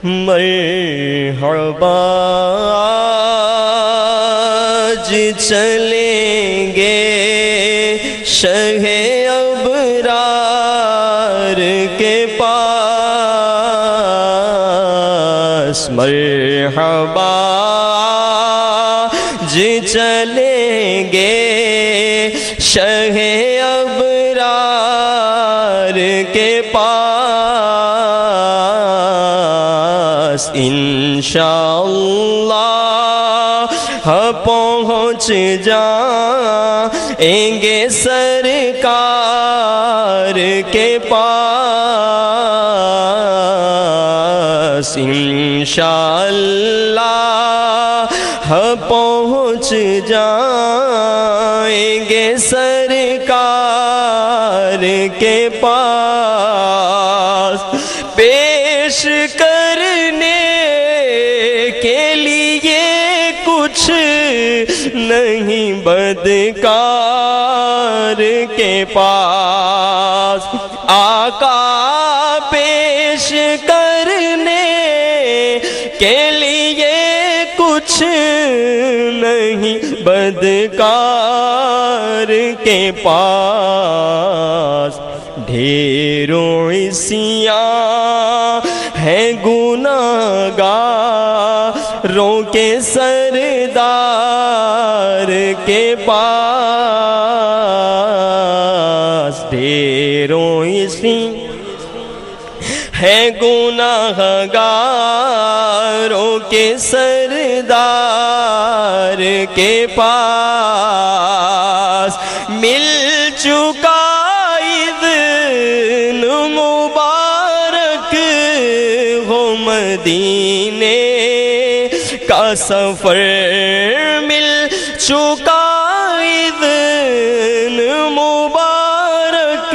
مرحبا آج چلیں گے شہ ابرار کے پاس، مرحبا آج چلیں گے شہ ابرار کے پاس، انشاءاللہ پہنچ جائیں گے سرکار کے پاس، انشاءاللہ پہنچ جائیں گے سرکار کے پاس، پیش کرنے کے لیے کچھ نہیں بدکار کے پاس، آقا پیش کرنے کے لیے کچھ نہیں بدکار کے پاس، ڈھیروں عصیاں ہیں گناہگاروں کے سردار کے پاس، ڈھیروں عصیاں ہیں گناہگاروں کے سردار کے پاس، مل چکا اذن مبارک ہو مدینے کا سفر، مل چکا اذن مبارک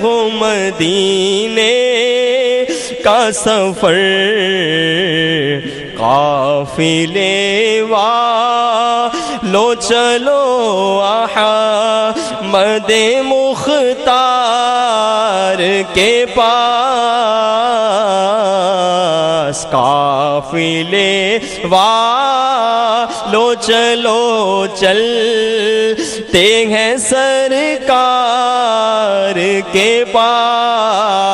ہو مدینے کا سفر، قافلے والو چلو احمد مختار کے پاس، قافلے والو چلو چلتے ہیں سرکار کے پاس،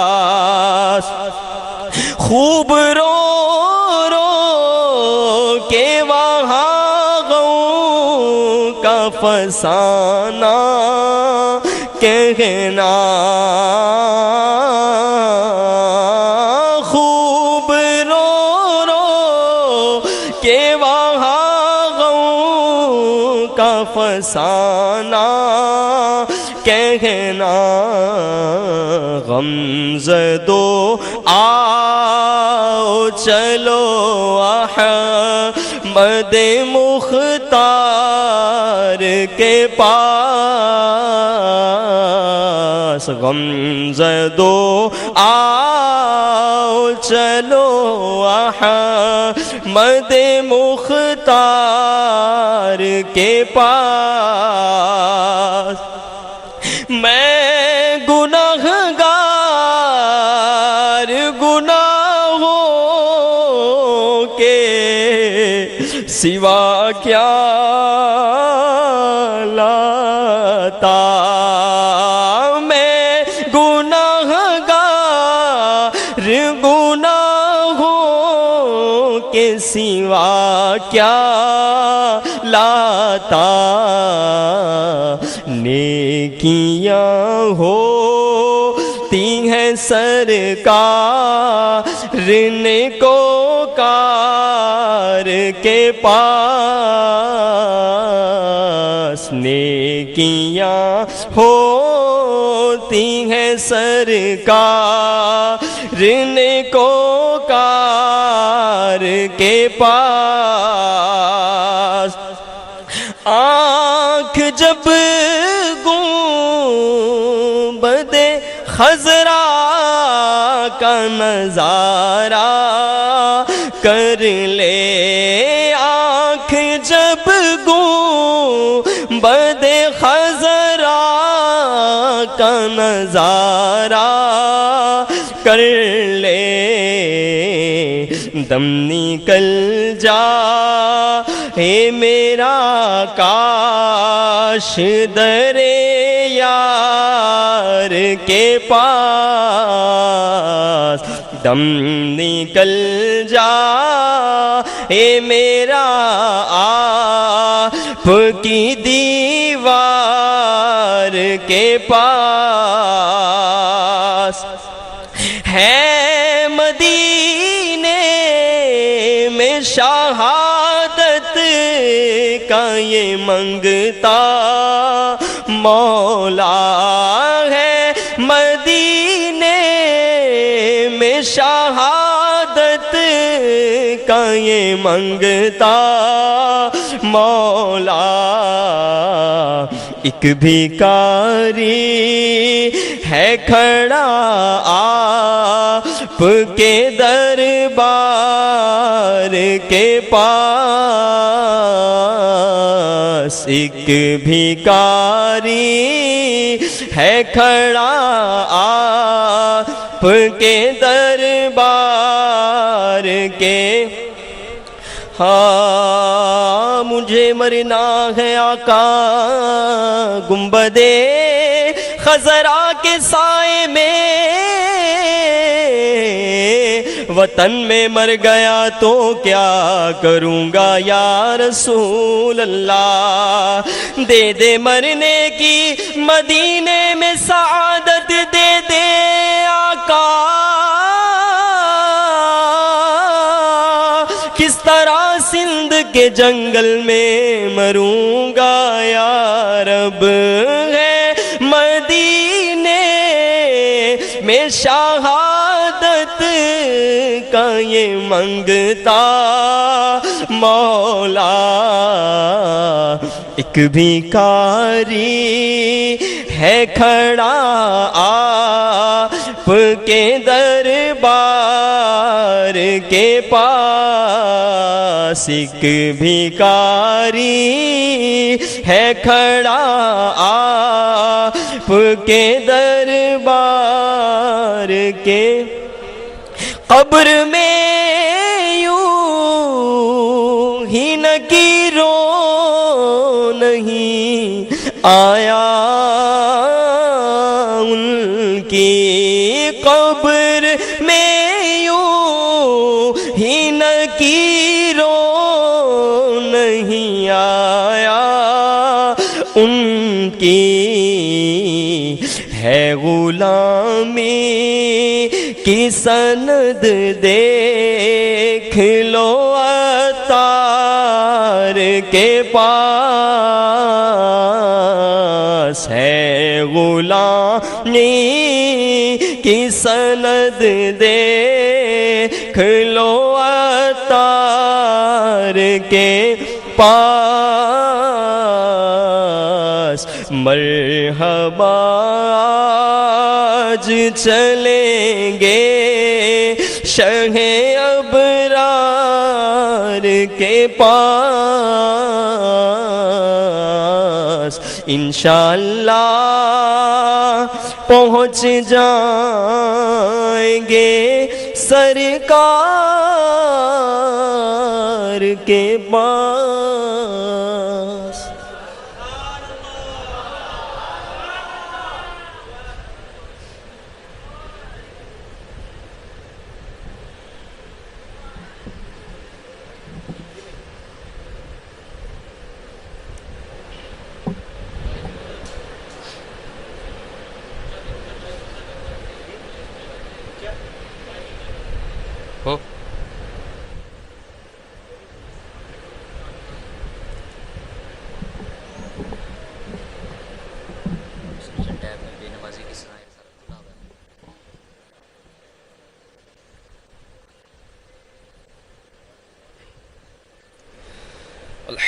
خوب رو رو کے وہاں غم کا فسانہ کہنا، خوب رو رو کے وہاں غم کا فسانہ کہنا، غم زدو آؤ چلو احمد مختار کے پاس، غم زدو آؤ چلو احمد مختار کے پاس، میں گناہگار گناہوں کے سوا کیا لاتا، میں گناہگار گناہوں کے سوا کیا لاتا، نیکیاں ہوتی ہیں سرکار نیکوکار کے پاس، نیکیاں ہوتی ہیں سرکار نیکوکار کے پاس، آنکھ جب گنبد خضرا کا نظارہ کر لے، آنکھ جب گنبد خضرا کا نظارہ کر لے، دم نکل جا اے میرا کاش در یار کے پاس دم نکل جا اے میرا آپ کی دیوار کے پاس ہے مدینے میں شہادت کا یہ منگتا مولا ہے مدینے میں شہادت کا یہ منگتا مولا ایک بھیکاری ہے کھڑا آپ کے دربار کے پاس ایک بھیکاری ہے کھڑا آپ کے دربار کے ہاں مجھے مرنا ہے آقا گنبد خضرا کے سائے میں وطن میں مر گیا تو کیا کروں گا یا رسول اللہ دے دے مرنے کی مدینے میں سعادت دے دے آقا کس طرح سندھ کے جنگل میں مروں گا یا رب ہے مدینے میں شہادت کا یہ منگتا مولا ایک بھیکاری ہے کھڑا آپ کے دربار کے پاس ایک بھیکاری ہے کھڑا آپ کے دربار کے قبر میں یوں ہی نکیرو نہیں آیا ان کی قبر میں یوں ہی نکیرو نہیں آیا ان کی ہے غلامی کی سند دیکھ لو عطار کے پاس ہے غلامی کی سند دیکھ لو عطار کے پاس مرحبا آج چلیں گے شہ ابرار کے پاس انشاءاللہ پہنچ جائیں گے سرکار کے پاس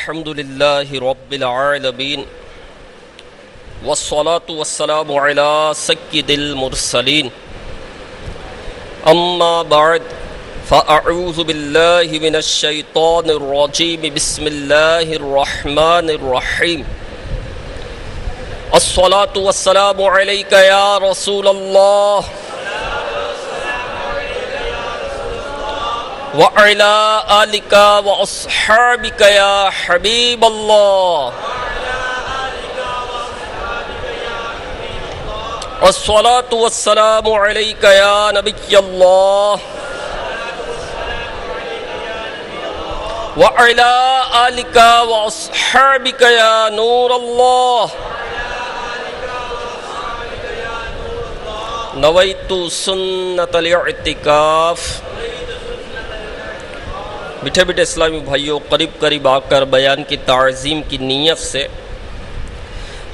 الحمد لله رب العالمين والصلاة والسلام على سيد المرسلين أما بعد فأعوذ بالله من الشيطان الرجيم بسم الله الرحمن الرحيم الصلاة والسلام عليك يا رسول الله وعلى آلك وأصحابك يا حبيب الله والصلاة والسلام عليك يا نبي الله وعلى آلك وأصحابك يا نور الله نويت سنة الاعتکاف۔ میٹھے بیٹے اسلامی بھائیوں، قریب قریب آ کر بیان کی تعظیم کی نیت سے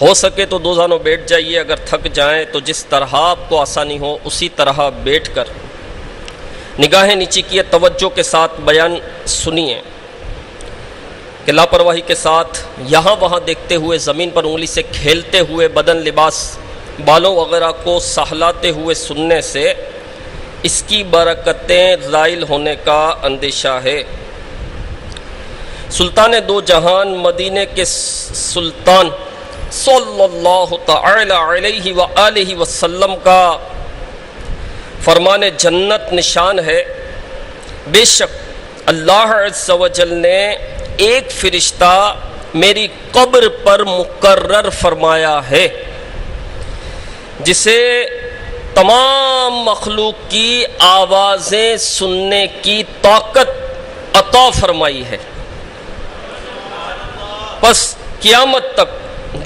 ہو سکے تو دو زانوں بیٹھ جائیے، اگر تھک جائیں تو جس طرح آپ کو آسانی ہو اسی طرح بیٹھ کر نگاہیں نیچی کیے توجہ کے ساتھ بیان سنیے کہ لاپرواہی کے ساتھ یہاں وہاں دیکھتے ہوئے، زمین پر انگلی سے کھیلتے ہوئے، بدن لباس بالوں وغیرہ کو سہلاتے ہوئے سننے سے اس کی برکتیں زائل ہونے کا اندیشہ ہے۔ سلطان دو جہان مدینے کے سلطان صلی اللہ تعالی علیہ وآلہ وسلم کا فرمان جنت نشان ہے، بے شک اللہ عز و جل نے ایک فرشتہ میری قبر پر مقرر فرمایا ہے جسے تمام مخلوق کی آوازیں سننے کی طاقت عطا فرمائی ہے۔ پس قیامت تک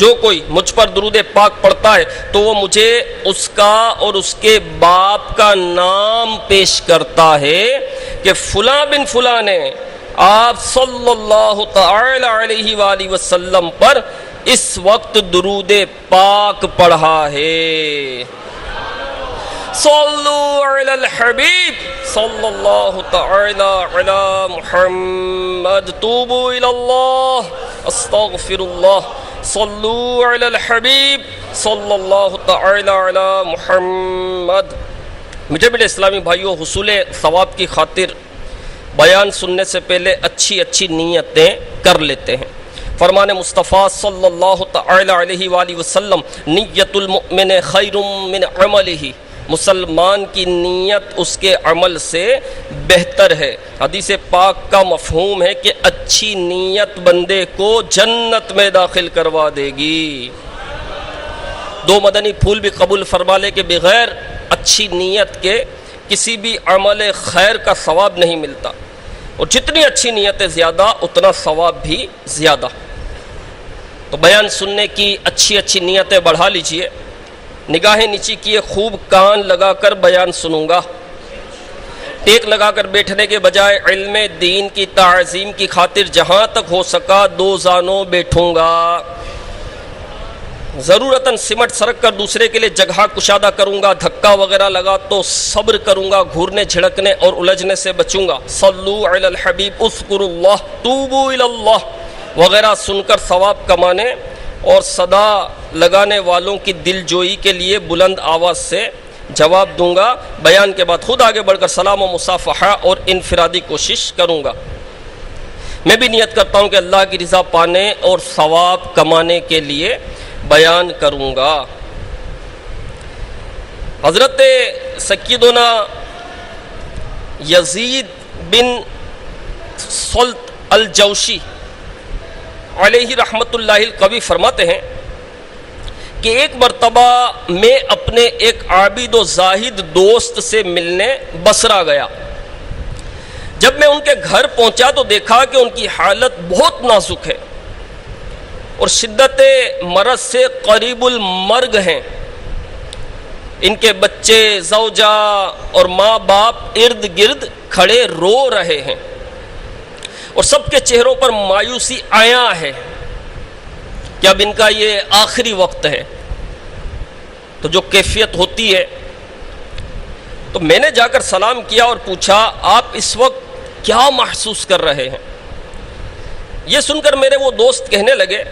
جو کوئی مجھ پر درود پاک پڑھتا ہے تو وہ مجھے اس کا اور اس کے باپ کا نام پیش کرتا ہے کہ فلاں بن فلاں نے آپ صلی اللہ تعالی علیہ وآلہ وسلم پر اس وقت درود پاک پڑھا ہے۔ صلو علی الحبیب صلی اللہ تعالی علی محمد، توبو الی اللہ استغفر اللہ، صلو علی الحبیب صلی اللہ تعالی علی محمد۔ میٹھے بیٹے اسلامی بھائیوں، حصول ثواب کی خاطر بیان سننے سے پہلے اچھی نیتیں کر لیتے ہیں۔ فرمان مصطفیٰ صلی اللہ تعالی علیہ وآلہ وسلم، نیت المؤمن خیر من عملہ، مسلمان کی نیت اس کے عمل سے بہتر ہے۔ حدیث پاک کا مفہوم ہے کہ اچھی نیت بندے کو جنت میں داخل کروا دے گی۔ دو مدنی پھول بھی قبول فرما لے کہ بغیر اچھی نیت کے کسی بھی عمل خیر کا ثواب نہیں ملتا، اور جتنی اچھی نیتیں زیادہ اتنا ثواب بھی زیادہ۔ تو بیان سننے کی اچھی نیتیں بڑھا لیجئے، نگاہیں نیچی کیے، خوب کان لگا کر بیان سنوں گا، ٹیک لگا کر بیٹھنے کے بجائے علم دین کی تعظیم کی خاطر جہاں تک ہو سکا دو زانوں بیٹھوں گا، ضرورتاً سمٹ سرک کر دوسرے کے لیے جگہ کشادہ کروں گا، دھکا وغیرہ لگا تو صبر کروں گا، گھورنے جھڑکنے اور الجھنے سے بچوں گا۔ صلو علی الحبیب، اذکر اللہ، توبو الی اللہ وغیرہ سن کر ثواب کمانے اور صدا لگانے والوں کی دل جوئی کے لیے بلند آواز سے جواب دوں گا۔ بیان کے بعد خود آگے بڑھ کر سلام و مصافحہ اور انفرادی کوشش کروں گا۔ میں بھی نیت کرتا ہوں کہ اللہ کی رضا پانے اور ثواب کمانے کے لیے بیان کروں گا۔ حضرت سیدنا یزید بن سلط الجوشی علیہ رحمت اللہ القوی فرماتے ہیں کہ ایک مرتبہ میں اپنے ایک عابد و زاہد دوست سے ملنے بصرہ گیا۔ جب میں ان کے گھر پہنچا تو دیکھا کہ ان کی حالت بہت نازک ہے اور شدت مرض سے قریب المرگ ہیں۔ ان کے بچے، زوجہ اور ماں باپ ارد گرد کھڑے رو رہے ہیں اور سب کے چہروں پر مایوسی عیاں ہے کہ اب ان کا یہ آخری وقت ہے۔ تو جو کیفیت ہوتی ہے، تو میں نے جا کر سلام کیا اور پوچھا آپ اس وقت کیا محسوس کر رہے ہیں؟ یہ سن کر میرے وہ دوست کہنے لگے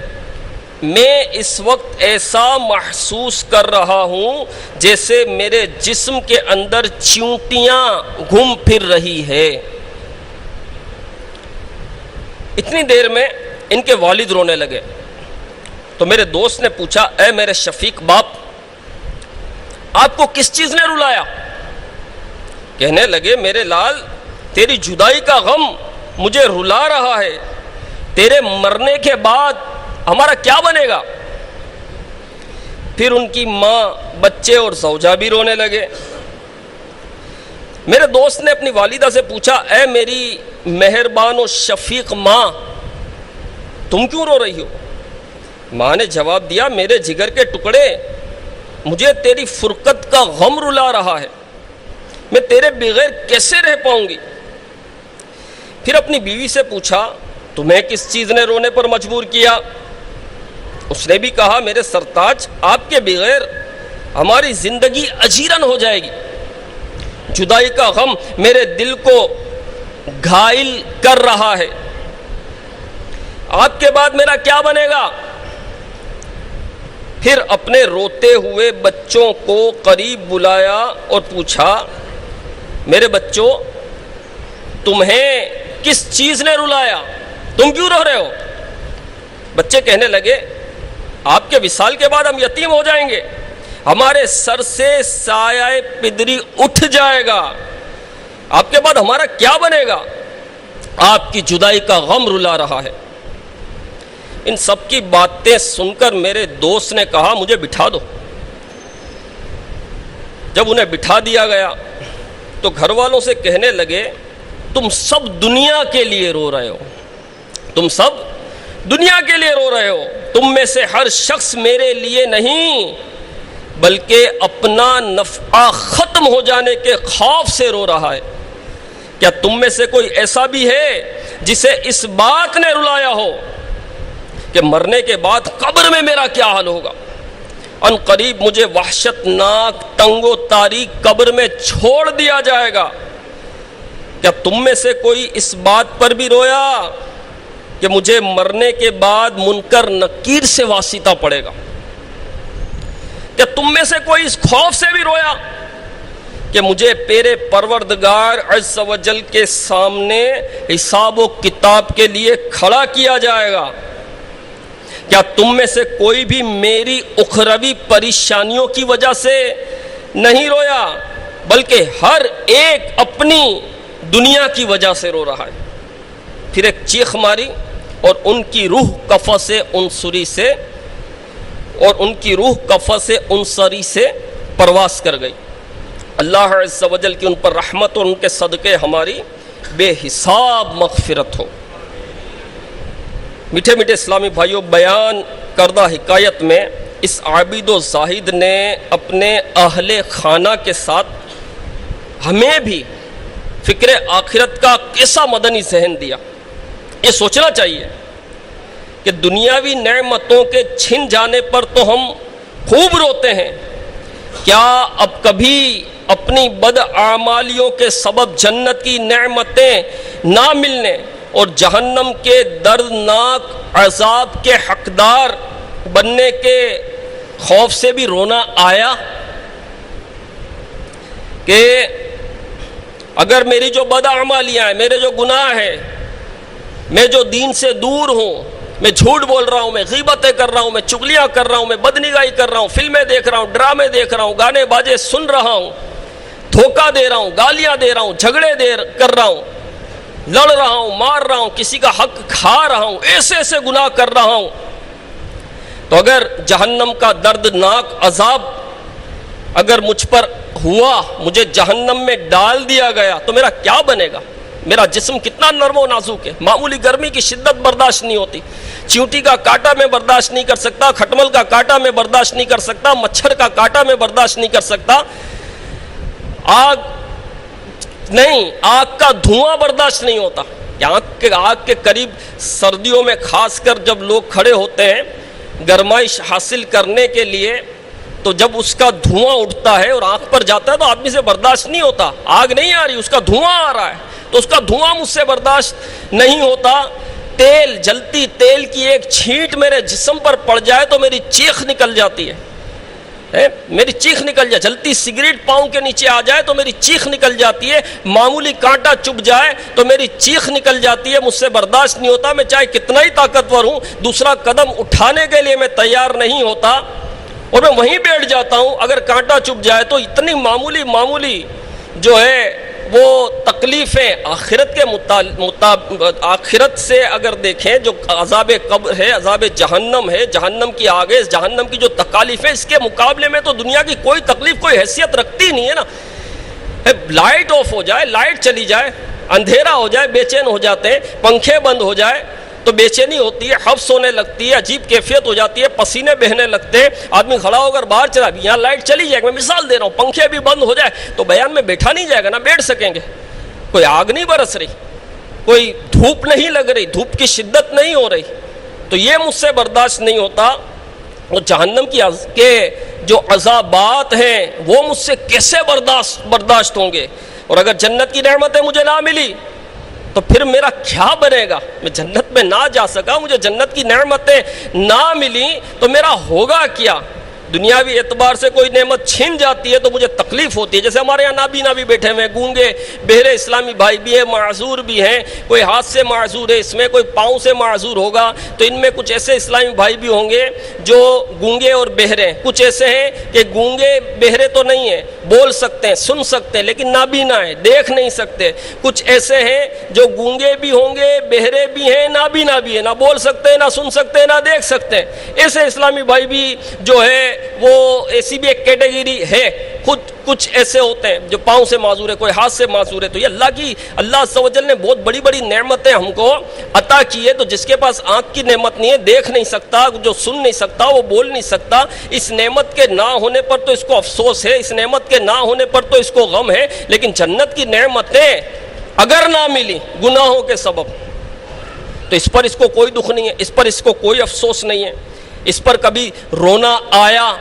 میں اس وقت ایسا محسوس کر رہا ہوں جیسے میرے جسم کے اندر چیونٹیاں گھوم پھر رہی ہے۔ اتنی دیر میں ان کے والد رونے لگے تو میرے دوست نے پوچھا اے میرے شفیق باپ، آپ کو کس چیز نے رلایا؟ کہنے لگے میرے لال، تیری جدائی کا غم مجھے رلا رہا ہے، تیرے مرنے کے بعد ہمارا کیا بنے گا؟ پھر ان کی ماں، بچے اور زوجہ بھی رونے لگے۔ میرے دوست نے اپنی والدہ سے پوچھا، اے میری مہربان و شفیق ماں، تم کیوں رو رہی ہو؟ ماں نے جواب دیا، میرے جگر کے ٹکڑے، مجھے تیری فرقت کا غم رلا رہا ہے، میں تیرے بغیر کیسے رہ پاؤں گی؟ پھر اپنی بیوی سے پوچھا، تمہیں کس چیز نے رونے پر مجبور کیا؟ اس نے بھی کہا، میرے سرتاج، آپ کے بغیر ہماری زندگی اجیرن ہو جائے گی، جدائی کا غم میرے دل کو گھائل کر رہا ہے، آپ کے بعد میرا کیا بنے گا؟ پھر اپنے روتے ہوئے بچوں کو قریب بلایا اور پوچھا، میرے بچوں، تمہیں کس چیز نے رلایا؟ تم کیوں رو رہے ہو؟ بچے کہنے لگے، آپ کے وصال کے بعد ہم یتیم ہو جائیں گے، ہمارے سر سے سایہ پدری اٹھ جائے گا، آپ کے بعد ہمارا کیا بنے گا؟ آپ کی جدائی کا غم رلا رہا ہے۔ ان سب کی باتیں سن کر میرے دوست نے کہا، مجھے بٹھا دو۔ جب انہیں بٹھا دیا گیا تو گھر والوں سے کہنے لگے، تم سب دنیا کے لیے رو رہے ہو، تم سب دنیا کے لیے رو رہے ہو، تم میں سے ہر شخص میرے لیے نہیں بلکہ اپنا نفع ختم ہو جانے کے خوف سے رو رہا ہے۔ کیا تم میں سے کوئی ایسا بھی ہے جسے اس بات نے رلایا ہو کہ مرنے کے بعد قبر میں میرا کیا حال ہوگا؟ ان قریب مجھے وحشت ناک تنگ و تاریک قبر میں چھوڑ دیا جائے گا۔ کیا تم میں سے کوئی اس بات پر بھی رویا کہ مجھے مرنے کے بعد منکر نکیر سے واسطہ پڑے گا؟ کیا تم میں سے کوئی اس خوف سے بھی رویا کہ مجھے میرے پروردگار عز و جل کے سامنے حساب و کتاب کے لیے کھڑا کیا جائے گا؟ کیا تم میں سے کوئی بھی میری اخروی پریشانیوں کی وجہ سے نہیں رویا بلکہ ہر ایک اپنی دنیا کی وجہ سے رو رہا ہے؟ پھر ایک چیخ ماری اور ان کی روح کفن سے انصری سے پرواز کر گئی۔ اللہ عز و جل کی ان پر رحمت اور ان کے صدقے ہماری بے حساب مغفرت ہو۔ میٹھے میٹھے اسلامی بھائیوں، بیان کردہ حکایت میں اس عابد و زاہد نے اپنے اہل خانہ کے ساتھ ہمیں بھی فکر آخرت کا کیسا مدنی ذہن دیا۔ یہ سوچنا چاہیے کہ دنیاوی نعمتوں کے چھن جانے پر تو ہم خوب روتے ہیں، کیا اب کبھی اپنی بداعمالیوں کے سبب جنت کی نعمتیں نہ ملنے اور جہنم کے دردناک عذاب کے حقدار بننے کے خوف سے بھی رونا آیا؟ کہ اگر میری جو بداعمالیاں ہیں، میرے جو گناہ ہیں، میں جو دین سے دور ہوں، میں جھوٹ بول رہا ہوں، میں غیبتیں کر رہا ہوں، میں چغلیاں کر رہا ہوں، میں بدنگاہی کر رہا ہوں، فلمیں دیکھ رہا ہوں، ڈرامے دیکھ رہا ہوں، گانے باجے سن رہا ہوں، دھوکہ دے رہا ہوں، گالیاں دے رہا ہوں، جھگڑے کر رہا ہوں، لڑ رہا ہوں، مار رہا ہوں، کسی کا حق کھا رہا ہوں، ایسے ایسے گناہ کر رہا ہوں، تو اگر جہنم کا دردناک عذاب اگر مجھ پر ہوا، مجھے جہنم میں ڈال دیا گیا تو میرا کیا بنے گا؟ میرا جسم کتنا نرم و نازک ہے، معمولی گرمی کی شدت برداشت نہیں ہوتی، چیونٹی کا کانٹا میں برداشت نہیں کر سکتا، کھٹمل کا کانٹا میں برداشت نہیں کر سکتا، مچھر کا کانٹا میں برداشت نہیں کر سکتا، آگ کا دھواں برداشت نہیں ہوتا۔ آگ کے قریب سردیوں میں خاص کر جب لوگ کھڑے ہوتے ہیں گرمائش حاصل کرنے کے لیے، تو جب اس کا دھواں اٹھتا ہے اور آنکھ پر جاتا ہے تو آدمی سے برداشت نہیں ہوتا، آگ نہیں آ رہی، اس کا دھواں آ رہا ہے، تو اس کا دھواں مجھ سے برداشت نہیں ہوتا۔ جلتی تیل کی ایک چھینٹ میرے جسم پر پڑ جائے تو میری چیخ نکل جاتی ہے، میری چیخ نکل جائے، جلتی سگریٹ پاؤں کے نیچے آ جائے تو میری چیخ نکل جاتی ہے، معمولی کانٹا چبھ جائے تو میری چیخ نکل جاتی ہے، مجھ سے برداشت نہیں ہوتا، میں چاہے کتنا ہی طاقتور ہوں، دوسرا قدم اٹھانے کے لیے میں تیار نہیں ہوتا اور میں وہیں بیٹھ جاتا ہوں۔ اگر کانٹا چبھ جائے تو اتنی معمولی جو ہے وہ تکلیفیں آخرت کے آخرت سے اگر دیکھیں جو عذاب قبر ہے، عذاب جہنم ہے، جہنم کی آگ ہے، جہنم کی جو تکالیفیں، اس کے مقابلے میں تو دنیا کی کوئی تکلیف کوئی حیثیت رکھتی نہیں ہے نا۔ لائٹ آف ہو جائے، لائٹ چلی جائے، اندھیرا ہو جائے، بے چین ہو جاتے ہیں، پنکھے بند ہو جائے تو بے چینی ہوتی ہے، حبس ہونے لگتی ہے، عجیب کیفیت ہو جاتی ہے، پسینے بہنے لگتے ہیں، آدمی کھڑا ہو کر باہر چلا، یہاں لائٹ چلی جائے، میں مثال دے رہا ہوں، پنکھے بھی بند ہو جائے تو بیان میں بیٹھا نہیں جائے گا نا، بیٹھ سکیں گے؟ کوئی آگ نہیں برس رہی، کوئی دھوپ نہیں لگ رہی، دھوپ کی شدت نہیں ہو رہی، تو یہ مجھ سے برداشت نہیں ہوتا۔ وہ جہنم کے جو عذابات ہیں وہ مجھ سے کیسے برداشت ہوں گے؟ اور اگر جنت کی نعمتیں مجھے نہ ملی تو پھر میرا کیا بنے گا؟ میں جنت میں نہ جا سکا، مجھے جنت کی نعمتیں نہ ملی تو میرا ہوگا کیا؟ دنیاوی اعتبار سے کوئی نعمت چھین جاتی ہے تو مجھے تکلیف ہوتی ہے۔ جیسے ہمارے یہاں نابینا بھی بیٹھے ہوئے ہیں، گونگے بہرے اسلامی بھائی بھی ہیں، معذور بھی ہیں، کوئی ہاتھ سے معذور ہے، اس میں کوئی پاؤں سے معذور ہوگا، تو ان میں کچھ ایسے اسلامی بھائی بھی ہوں گے جو گونگے اور بہرے ہیں، کچھ ایسے ہیں کہ گونگے بہرے تو نہیں ہیں، بول سکتے ہیں، سن سکتے ہیں، لیکن نابینا ہیں، دیکھ نہیں سکتے، کچھ ایسے ہیں جو گونگے بھی ہوں گے، بہرے بھی ہیں، نابینا بھی ہیں، نہ بول سکتے ہیں، نہ سن سکتے ہیں، نہ دیکھ سکتے ہیں۔ ایسے اسلامی بھائی بھی جو ہے وہ ایسی بھی ایک کیٹیگری ہے، خود کچھ ایسے ہوتے ہیں جو پاؤں سے معذور ہے، کوئی ہاتھ سے معذور ہے۔ تو یہ اللہ عز و جل نے بہت بڑی بڑی نعمتیں ہم کو عطا کی ہے۔ تو جس کے پاس آنکھ کی نعمت نہیں ہے، دیکھ نہیں سکتا، جو سن نہیں سکتا، وہ بول نہیں سکتا، اس نعمت کے نہ ہونے پر تو اس کو افسوس ہے، اس نعمت کے نہ ہونے پر تو اس کو غم ہے۔ لیکن جنت کی نعمتیں اگر نہ ملی گناہوں کے سبب تو اس پر اس کو کوئی دکھ نہیں ہے، اس پر اس کو کوئی افسوس نہیں ہے، اس پر کبھی رونا آیا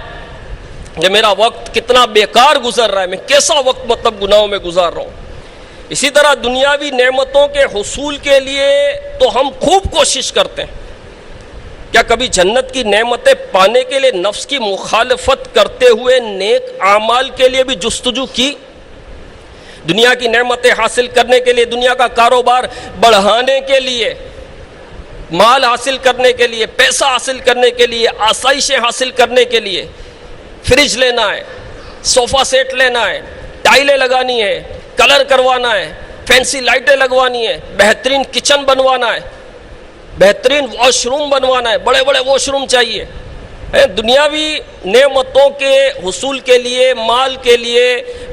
کہ میرا وقت کتنا بیکار گزر رہا ہے، میں کیسا وقت مطلب گناہوں میں گزار رہا ہوں۔ اسی طرح دنیاوی نعمتوں کے حصول کے لیے تو ہم خوب کوشش کرتے ہیں، کیا کبھی جنت کی نعمتیں پانے کے لیے نفس کی مخالفت کرتے ہوئے نیک اعمال کے لیے بھی جستجو کی؟ دنیا کی نعمتیں حاصل کرنے کے لیے، دنیا کا کاروبار بڑھانے کے لیے، مال حاصل کرنے کے لیے، پیسہ حاصل کرنے کے لیے، آسائشیں حاصل کرنے کے لیے، فریج لینا ہے، صوفہ سیٹ لینا ہے، ٹائلیں لگانی ہے، کلر کروانا ہے، فینسی لائٹیں لگوانی ہے، بہترین کچن بنوانا ہے، بہترین واش روم بنوانا ہے، بڑے بڑے واش روم چاہیے۔ دنیاوی نعمتوں کے حصول کے لیے، مال کے لیے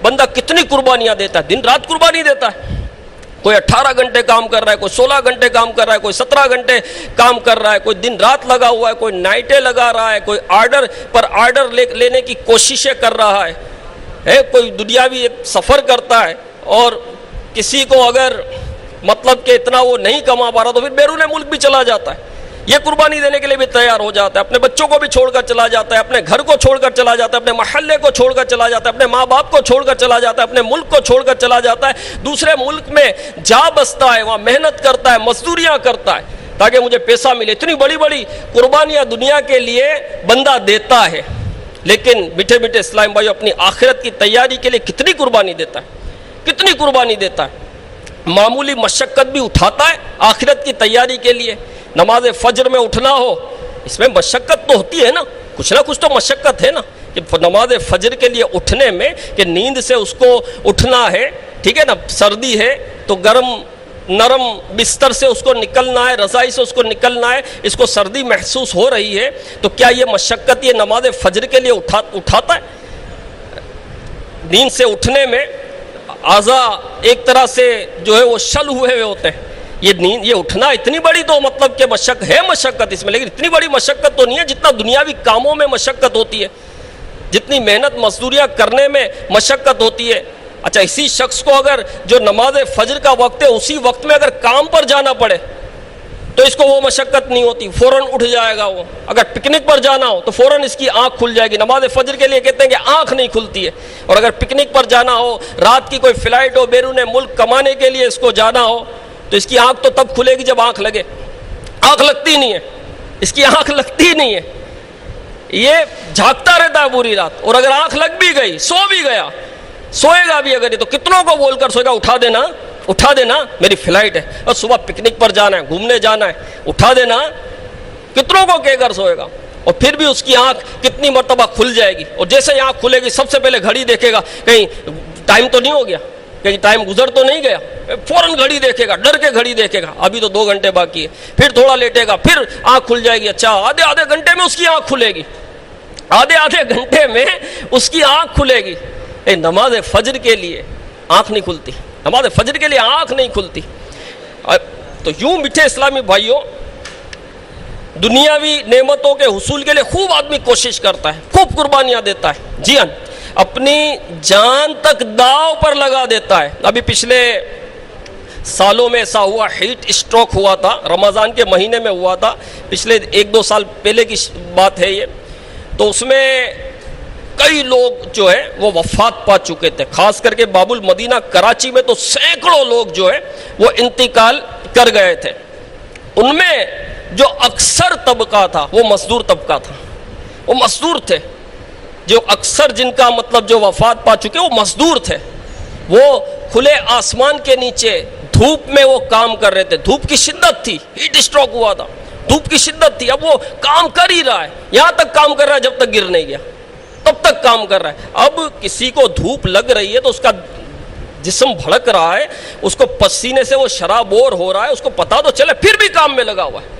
بندہ کتنی قربانیاں دیتا ہے، دن رات قربانی دیتا ہے۔ کوئی 18 گھنٹے کام کر رہا ہے، کوئی 16 گھنٹے کام کر رہا ہے، کوئی 17 گھنٹے کام کر رہا ہے، کوئی دن رات لگا ہوا ہے، کوئی نائٹیں لگا رہا ہے، کوئی آرڈر پر آرڈر لینے کی کوششیں کر رہا ہے، کوئی دنیاوی سفر کرتا ہے، اور کسی کو اگر مطلب کہ اتنا وہ نہیں کما پا رہا تو پھر بیرون ملک بھی چلا جاتا ہے، یہ قربانی دینے کے لیے بھی تیار ہو جاتا ہے، اپنے بچوں کو بھی چھوڑ کر چلا جاتا ہے، اپنے گھر کو چھوڑ کر چلا جاتا ہے، اپنے محلے کو چھوڑ کر چلا جاتا ہے، اپنے ماں باپ کو چھوڑ کر چلا جاتا ہے، اپنے ملک کو چھوڑ کر چلا جاتا ہے، دوسرے ملک میں جا بستا ہے، وہاں محنت کرتا ہے، مزدوریاں کرتا ہے تاکہ مجھے پیسہ ملے۔ اتنی بڑی بڑی قربانیاں دنیا کے لیے بندہ دیتا ہے، لیکن میٹھے میٹھے اسلام بھائی اپنی آخرت کی تیاری کے لیے کتنی قربانی دیتا ہے، کتنی قربانی دیتا ہے۔ معمولی مشقت بھی اٹھاتا ہے آخرت کی تیاری کے لیے۔ نماز فجر میں اٹھنا ہو، اس میں مشقت تو ہوتی ہے نا، کچھ نہ کچھ تو مشقت ہے نا، کہ نماز فجر کے لیے اٹھنے میں، کہ نیند سے اس کو اٹھنا ہے، ٹھیک ہے نا، سردی ہے تو گرم نرم بستر سے اس کو نکلنا ہے، رضائی سے اس کو نکلنا ہے، اس کو سردی محسوس ہو رہی ہے، تو کیا یہ مشقت یہ نماز فجر کے لیے اٹھاتا ہے؟ نیند سے اٹھنے میں اعضاء ایک طرح سے جو ہے وہ شل ہوئے ہوتے ہیں، یہ اٹھنا اتنی بڑی تو مطلب کہ مشقت اس میں، لیکن اتنی بڑی مشقت تو نہیں ہے جتنا دنیاوی کاموں میں مشقت ہوتی ہے، جتنی محنت مزدوریاں کرنے میں مشقت ہوتی ہے۔ اچھا، اسی شخص کو اگر جو نماز فجر کا وقت ہے اسی وقت میں اگر کام پر جانا پڑے تو اس کو وہ مشقت نہیں ہوتی، فوراً اٹھ جائے گا وہ۔ اگر پکنک پر جانا ہو تو فوراً اس کی آنکھ کھل جائے گی۔ نماز فجر کے لیے کہتے ہیں کہ آنکھ نہیں کھلتی ہے، اور اگر پکنک پر جانا ہو، رات کی کوئی فلائٹ ہو، بیرون ملک کمانے کے لیے اس کو جانا ہو، تو اس کی آنکھ تو تب کھلے گی جب آنکھ لگے، آنکھ لگتی نہیں ہے، اس کی آنکھ لگتی نہیں ہے، یہ جھاگتا رہتا ہے پوری رات، اور اگر آنکھ لگ بھی گئی، سو بھی گیا، سوئے گا بھی اگر، تو کتنوں کو بول کر سوئے گا اٹھا دینا میری فلائٹ ہے، اور صبح پکنک پر جانا ہے، گھومنے جانا ہے، اٹھا دینا، کتنوں کو کہہ کر سوئے گا، اور پھر بھی اس کی آنکھ کتنی مرتبہ کھل جائے گی، اور جیسے ہی آنکھ کھلے گی سب سے پہلے گھڑی دیکھے گا، کہیں ٹائم تو نہیں ہو گیا، کہیں ٹائم گزر تو نہیں گیا، فوراً گھڑی دیکھے گا، ڈر کے گھڑی دیکھے گا، ابھی تو 2 گھنٹے باقی ہے، پھر تھوڑا لیٹے گا، پھر آنکھ کھل جائے گی، اچھا آدھے گھنٹے میں اس کی آنکھ کھلے گی، آدھے گھنٹے میں اس کی آنکھ کھلے گی۔ نماز فجر کے لیے آنکھ نہیں کھلتی، نماز فجر کے لیے آنکھ نہیں کھلتی۔ تو یوں میٹھے اسلامی بھائیوں، دنیاوی نعمتوں کے حصول کے لیے خوب آدمی کوشش کرتا ہے، خوب قربانیاں دیتا ہے، جی ہاں، اپنی جان تک داؤ پر لگا دیتا ہے۔ ابھی پچھلے سالوں میں ایسا ہوا، ہیٹ اسٹروک ہوا تھا، رمضان کے مہینے میں ہوا تھا، پچھلے 1-2 سال پہلے کی بات ہے یہ، تو اس میں کئی لوگ جو ہے وہ وفات پا چکے تھے، خاص کر کے باب المدینہ کراچی میں تو سینکڑوں لوگ جو ہے وہ انتقال کر گئے تھے۔ ان میں جو اکثر طبقہ تھا وہ مزدور طبقہ تھا، وہ مزدور تھے، جو اکثر جن کا مطلب جو وفات پا چکے وہ مزدور تھے، وہ کھلے آسمان کے نیچے دھوپ میں وہ کام کر رہے تھے، دھوپ کی شدت تھی، ہیٹ اسٹروک ہوا تھا، دھوپ کی شدت تھی، اب وہ کام کر ہی رہا ہے، یہاں تک کام کر رہا ہے جب تک گر نہیں گیا، تب تک کام کر رہا ہے۔ اب کسی کو دھوپ لگ رہی ہے تو اس کا جسم بھڑک رہا ہے، اس کو پسینے سے وہ شرابور ہو رہا ہے، اس کو پتا تو چلے، پھر بھی کام میں لگا ہوا ہے،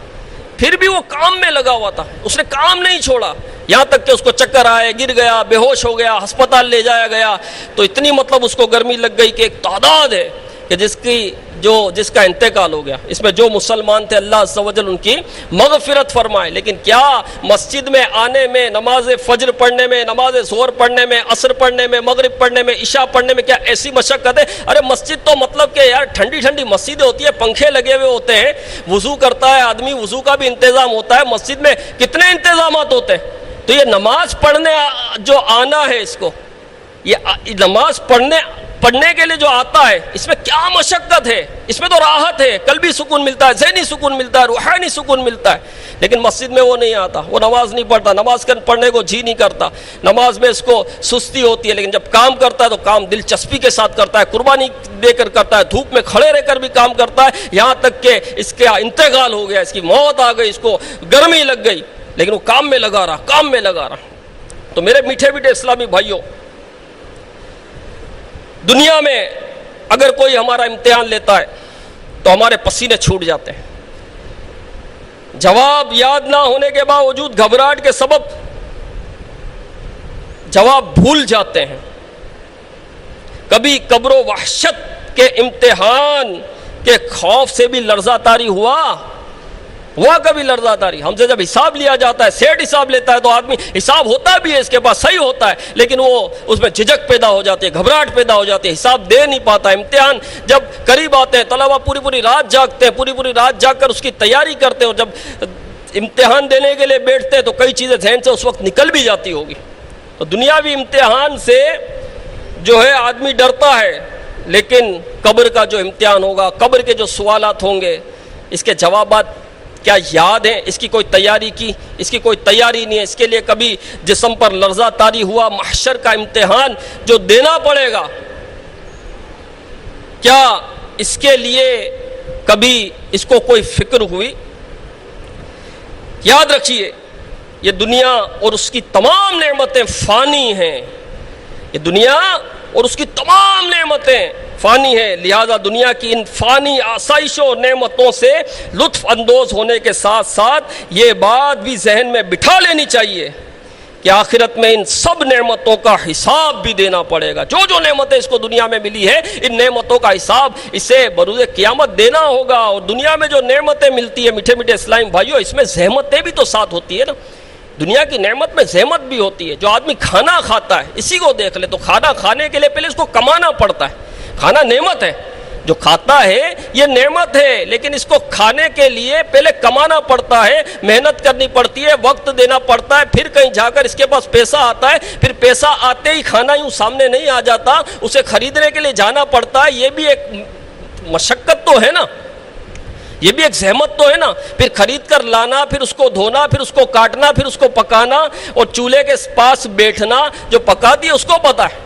پھر بھی وہ کام میں لگا ہوا تھا، اس نے کام نہیں چھوڑا، یہاں تک کہ اس کو چکر آئے، گر گیا، بے ہوش ہو گیا، ہسپتال لے جایا گیا، تو اتنی مطلب اس کو گرمی لگ گئی کہ ایک تعداد ہے کہ جس کا انتقال ہو گیا۔ اس میں جو مسلمان تھے اللہ عز و جل ان کی مغفرت فرمائے، لیکن کیا مسجد میں آنے میں، نماز فجر پڑھنے میں، نماز ظہر پڑھنے میں، عصر پڑھنے میں، مغرب پڑھنے میں، عشاء پڑھنے میں کیا ایسی مشقت ہے؟ ارے مسجد تو مطلب کہ یار ٹھنڈی ٹھنڈی مسجدیں ہوتی ہے، پنکھے لگے ہوئے ہوتے ہیں، وضو کرتا ہے آدمی، وضو کا بھی انتظام ہوتا ہے، مسجد میں کتنے انتظامات ہوتے ہیں۔ تو یہ نماز پڑھنے جو آنا ہے، اس کو یہ نماز پڑھنے کے لیے جو آتا ہے، اس میں کیا مشقت ہے، اس میں تو راحت ہے، قلبی سکون ملتا ہے، ذہنی سکون ملتا ہے، روحانی سکون ملتا ہے، لیکن مسجد میں وہ نہیں آتا، وہ نماز نہیں پڑھتا، نماز پڑھنے کو جی نہیں کرتا، نماز میں اس کو سستی ہوتی ہے، لیکن جب کام کرتا ہے تو کام دلچسپی کے ساتھ کرتا ہے، قربانی دے کر کرتا ہے، دھوپ میں کھڑے رہ کر بھی کام کرتا ہے، یہاں تک کہ اس کا انتقال ہو گیا، اس کی موت آ گئی، اس کو گرمی لگ گئی، لیکن وہ کام میں لگا رہا۔ تو میرے میٹھے میٹھے اسلامی بھائیوں، دنیا میں اگر کوئی ہمارا امتحان لیتا ہے تو ہمارے پسینے چھوٹ جاتے ہیں، جواب یاد نہ ہونے کے باوجود گھبراہٹ کے سبب جواب بھول جاتے ہیں، کبھی قبر و وحشت کے امتحان کے خوف سے بھی لرزہ طاری ہوا کبھی لرزہ طاری۔ ہم سے جب حساب لیا جاتا ہے، سیٹ حساب لیتا ہے، تو آدمی حساب ہوتا بھی ہے اس کے پاس، صحیح ہوتا ہے، لیکن وہ اس میں جھجک پیدا ہو جاتی ہے، گھبراہٹ پیدا ہو جاتی ہے، حساب دے نہیں پاتا۔ امتحان جب قریب آتے ہیں، طلبہ پوری رات جاگتے ہیں، پوری رات جاگ کر اس کی تیاری کرتے ہیں، اور جب امتحان دینے کے لیے بیٹھتے ہیں تو کئی چیزیں ذہن سے اس وقت نکل بھی جاتی ہوگی۔ تو دنیاوی امتحان سے جو ہے آدمی ڈرتا ہے، لیکن قبر کا جو امتحان ہوگا، قبر کے جو سوالات ہوں گے، اس کے جوابات کیا یاد ہیں؟ اس کی کوئی تیاری کی؟ اس کی کوئی تیاری نہیں ہے، اس کے لیے کبھی جسم پر لرزہ طاری ہوا؟ محشر کا امتحان جو دینا پڑے گا، کیا اس کے لیے کبھی اس کو کوئی فکر ہوئی؟ یاد رکھیے، یہ دنیا اور اس کی تمام نعمتیں فانی ہیں، یہ دنیا اور اس کی تمام نعمتیں فانی ہے، لہذا دنیا کی ان فانی آسائشوں اور نعمتوں سے لطف اندوز ہونے کے ساتھ ساتھ یہ بات بھی ذہن میں بٹھا لینی چاہیے کہ آخرت میں ان سب نعمتوں کا حساب بھی دینا پڑے گا۔ جو نعمتیں اس کو دنیا میں ملی ہے، ان نعمتوں کا حساب اسے بروز قیامت دینا ہوگا۔ اور دنیا میں جو نعمتیں ملتی ہیں میٹھے میٹھے اسلامی بھائیوں، اس میں زحمتیں بھی تو ساتھ ہوتی ہے نا، دنیا کی نعمت میں زحمت بھی ہوتی ہے۔ جو آدمی کھانا کھاتا ہے، اسی کو دیکھ لے، تو کھانا کھانے کے لیے پہلے اس کو کمانا پڑتا ہے، کھانا نعمت ہے، جو کھاتا ہے یہ نعمت ہے، لیکن اس کو کھانے کے لیے پہلے کمانا پڑتا ہے، محنت کرنی پڑتی ہے، وقت دینا پڑتا ہے، پھر کہیں جا کر اس کے پاس پیسہ آتا ہے، پھر پیسہ آتے ہی کھانا یوں سامنے نہیں آ جاتا، اسے خریدنے کے لیے جانا پڑتا ہے، یہ بھی ایک مشقت تو ہے نا، یہ بھی ایک زحمت تو ہے نا، پھر خرید کر لانا، پھر اس کو دھونا، پھر اس کو کاٹنا، پھر اس کو پکانا، اور چولہے کے پاس بیٹھنا، جو پکاتی ہے اس کو پتا ہے،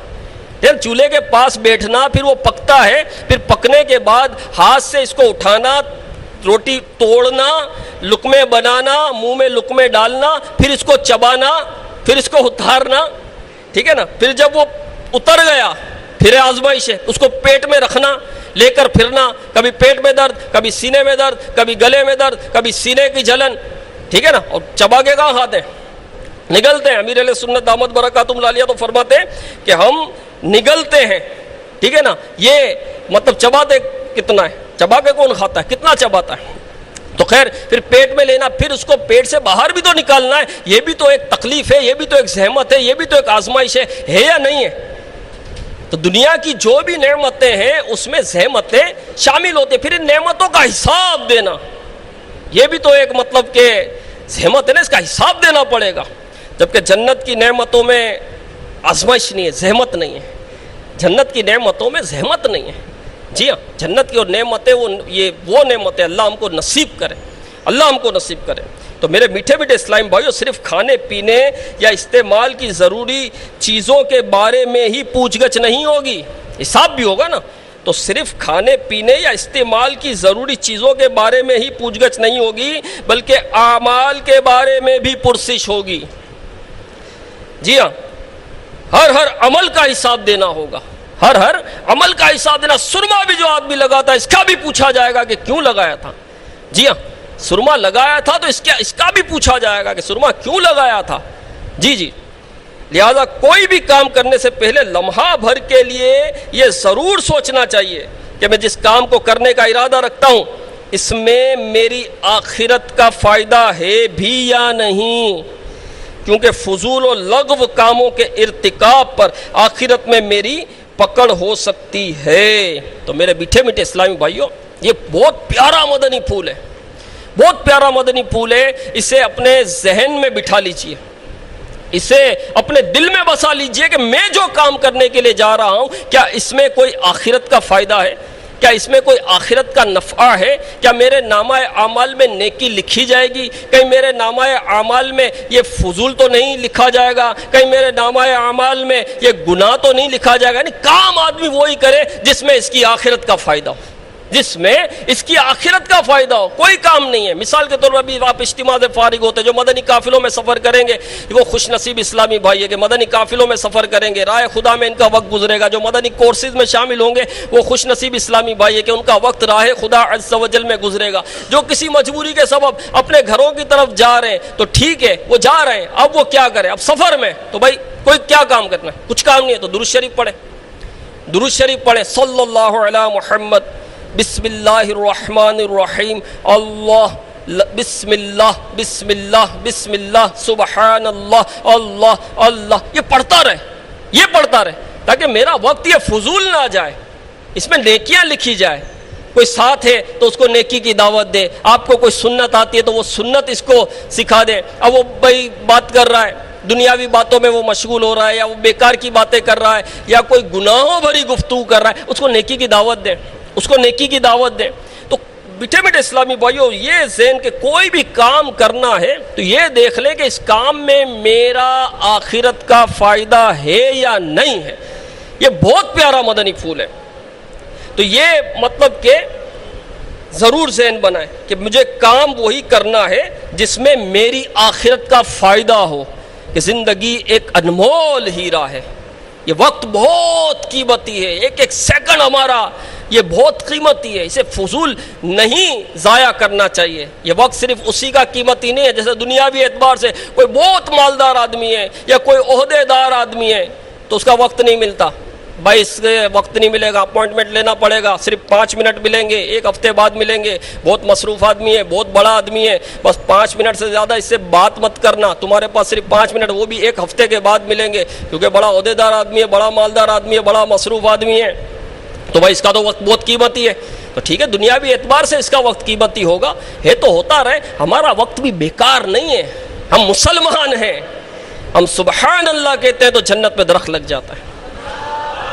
پھر چولہے کے پاس بیٹھنا، پھر وہ پکتا ہے، پھر پکنے کے بعد ہاتھ سے اس کو اٹھانا، روٹی توڑنا، لقمے بنانا، منہ میں لقمے ڈالنا، پھر اس کو چبانا، پھر اس کو اتارنا، ٹھیک ہے نا، پھر جب وہ اتر گیا پھر آزمائش ہے، اس کو پیٹ میں رکھنا، لے کر پھرنا، کبھی پیٹ میں درد، کبھی سینے میں درد، کبھی گلے میں درد، کبھی سینے کی جلن، ٹھیک ہے نا. اور چبا کے کہاں کھاتے ہیں؟ نگلتے ہیں. امیر علیہ سنت دامت برکاتہم العالیہ تو فرماتے ہیں کہ ہم نگلتے ہیں، ٹھیک ہے نا. یہ مطلب چباتے کتنا ہے، چبا کے کون کھاتا ہے، کتنا چباتا ہے. تو خیر پھر پیٹ میں لینا، پھر اس کو پیٹ سے باہر بھی تو نکالنا ہے. یہ بھی تو ایک تکلیف ہے، یہ بھی تو ایک زحمت ہے، یہ بھی تو ایک آزمائش ہے یا نہیں ہے؟ تو دنیا کی جو بھی نعمتیں ہیں اس میں زحمتیں شامل ہوتی ہیں. پھر ان نعمتوں کا حساب دینا، یہ بھی تو ایک مطلب کہ زحمت ہے نا، اس کا حساب دینا پڑے گا. جبکہ جنت کی نعمتوں میں آزمائش نہیں ہے، زحمت نہیں ہے. جنت کی نعمتوں میں زحمت نہیں ہے. جی ہاں، جنت کی اور نعمتیں وہ نعمتیں اللہ ہم کو نصیب کرے، اللہ ہم کو نصیب کرے. تو میرے میٹھے میٹھے اسلام بھائیو، صرف کھانے پینے یا استعمال کی ضروری چیزوں کے بارے میں ہی پوچھ گچھ نہیں ہوگی، حساب بھی ہوگا نا. تو صرف کھانے پینے یا استعمال کی ضروری چیزوں کے بارے میں ہی پوچھ گچھ نہیں ہوگی، بلکہ اعمال کے بارے میں بھی پرسش ہوگی. جی ہاں، ہر عمل کا حساب دینا ہوگا، ہر عمل کا حساب دینا. سرما بھی جو آدمی لگاتا ہے اس کا بھی پوچھا جائے گا کہ کیوں لگایا تھا. جی ہاں، سرما لگایا تھا تو اس کا بھی پوچھا جائے گا کہ سرما کیوں لگایا تھا. جی لہذا کوئی بھی کام کرنے سے پہلے لمحہ بھر کے لیے یہ ضرور سوچنا چاہیے کہ میں جس کام کو کرنے کا ارادہ رکھتا ہوں اس میں میری آخرت کا فائدہ ہے بھی یا نہیں، کیونکہ فضول و لغو کاموں کے ارتکاب پر آخرت میں میری پکڑ ہو سکتی ہے. تو میرے میٹھے میٹھے اسلامی بھائیوں، یہ بہت پیارا مدنی پھول ہے، بہت پیارا مدنی پھول ہے. اسے اپنے ذہن میں بٹھا لیجئے، اسے اپنے دل میں بسا لیجئے کہ میں جو کام کرنے کے لیے جا رہا ہوں کیا اس میں کوئی آخرت کا فائدہ ہے، کیا اس میں کوئی آخرت کا نفع ہے، کیا میرے نامہ اعمال میں نیکی لکھی جائے گی، کہیں میرے نامہ اعمال میں یہ فضول تو نہیں لکھا جائے گا، کہیں میرے نامہ اعمال میں یہ گناہ تو نہیں لکھا جائے گا. یعنی کام آدمی وہی کرے جس میں اس کی آخرت کا فائدہ ہو، جس میں اس کی آخرت کا فائدہ ہو. کوئی کام نہیں ہے. مثال کے طور پر ابھی آپ اجتماع سے فارغ ہوتے، جو مدنی قافلوں میں سفر کریں گے وہ خوش نصیب اسلامی بھائی ہے کہ مدنی قافلوں میں سفر کریں گے، راہ خدا میں ان کا وقت گزرے گا. جو مدنی کورسز میں شامل ہوں گے وہ خوش نصیب اسلامی بھائی ہے کہ ان کا وقت راہ خدا عز و جل میں گزرے گا. جو کسی مجبوری کے سبب اپنے گھروں کی طرف جا رہے ہیں تو ٹھیک ہے، وہ جا رہے ہیں، اب وہ کیا کریں، اب سفر میں تو بھائی کوئی کیا کام کرنا ہے، کچھ کام نہیں ہے. تو درود شریف پڑھیں، درود شریف پڑھیں. صلی اللہ علی محمد، بسم اللہ الرحمن الرحیم، اللہ بسم اللہ بسم اللہ بسم اللہ سبحان اللہ اللہ اللہ. یہ پڑھتا رہے، یہ پڑھتا رہے تاکہ میرا وقت یہ فضول نہ جائے، اس میں نیکیاں لکھی جائے. کوئی ساتھ ہے تو اس کو نیکی کی دعوت دے، آپ کو کوئی سنت آتی ہے تو وہ سنت اس کو سکھا دے. اب وہ بھائی بات کر رہا ہے، دنیاوی باتوں میں وہ مشغول ہو رہا ہے، یا وہ بیکار کی باتیں کر رہا ہے، یا کوئی گناہوں بھری گفتگو کر رہا ہے، اس کو نیکی کی دعوت دیں، اس کو نیکی کی دعوت دیں. تو میٹھے میٹھے اسلامی بھائیوں، یہ ذہن کہ کوئی بھی کام کرنا ہے تو یہ دیکھ لیں کہ اس کام میں میرا آخرت کا فائدہ ہے یا نہیں ہے. یہ بہت پیارا مدنی پھول ہے. تو یہ مطلب کہ ضرور ذہن بنائیں کہ مجھے کام وہی کرنا ہے جس میں میری آخرت کا فائدہ ہو. کہ زندگی ایک انمول ہیرا ہے، یہ وقت بہت قیمتی ہے، ایک ایک سیکنڈ ہمارا یہ بہت قیمتی ہے، اسے فضول نہیں ضائع کرنا چاہیے. یہ وقت صرف اسی کا قیمتی نہیں ہے. جیسے دنیاوی اعتبار سے کوئی بہت مالدار آدمی ہے یا کوئی عہدے دار آدمی ہے تو اس کا وقت نہیں ملتا، بھائی اس سے وقت نہیں ملے گا، اپوائنٹمنٹ لینا پڑے گا، صرف 5 منٹ ملیں گے، 1 ہفتے بعد ملیں گے. بہت مصروف آدمی ہے، بہت بڑا آدمی ہے، بس 5 منٹ سے زیادہ اس سے بات مت کرنا، تمہارے پاس صرف 5 منٹ، وہ بھی 1 ہفتے کے بعد ملیں گے کیونکہ بڑا عہدے دار آدمی ہے، بڑا مالدار آدمی ہے، بڑا مصروف آدمی ہے. تو بھائی اس کا تو وقت بہت قیمتی ہے. تو ٹھیک ہے، دنیاوی اعتبار سے اس کا وقت قیمتی ہوگا، ہے تو ہوتا رہے. ہمارا وقت بھی بیکار نہیں ہے، ہم مسلمان ہیں، ہم سبحان اللہ کہتے ہیں تو جنت میں درخت لگ جاتا ہے.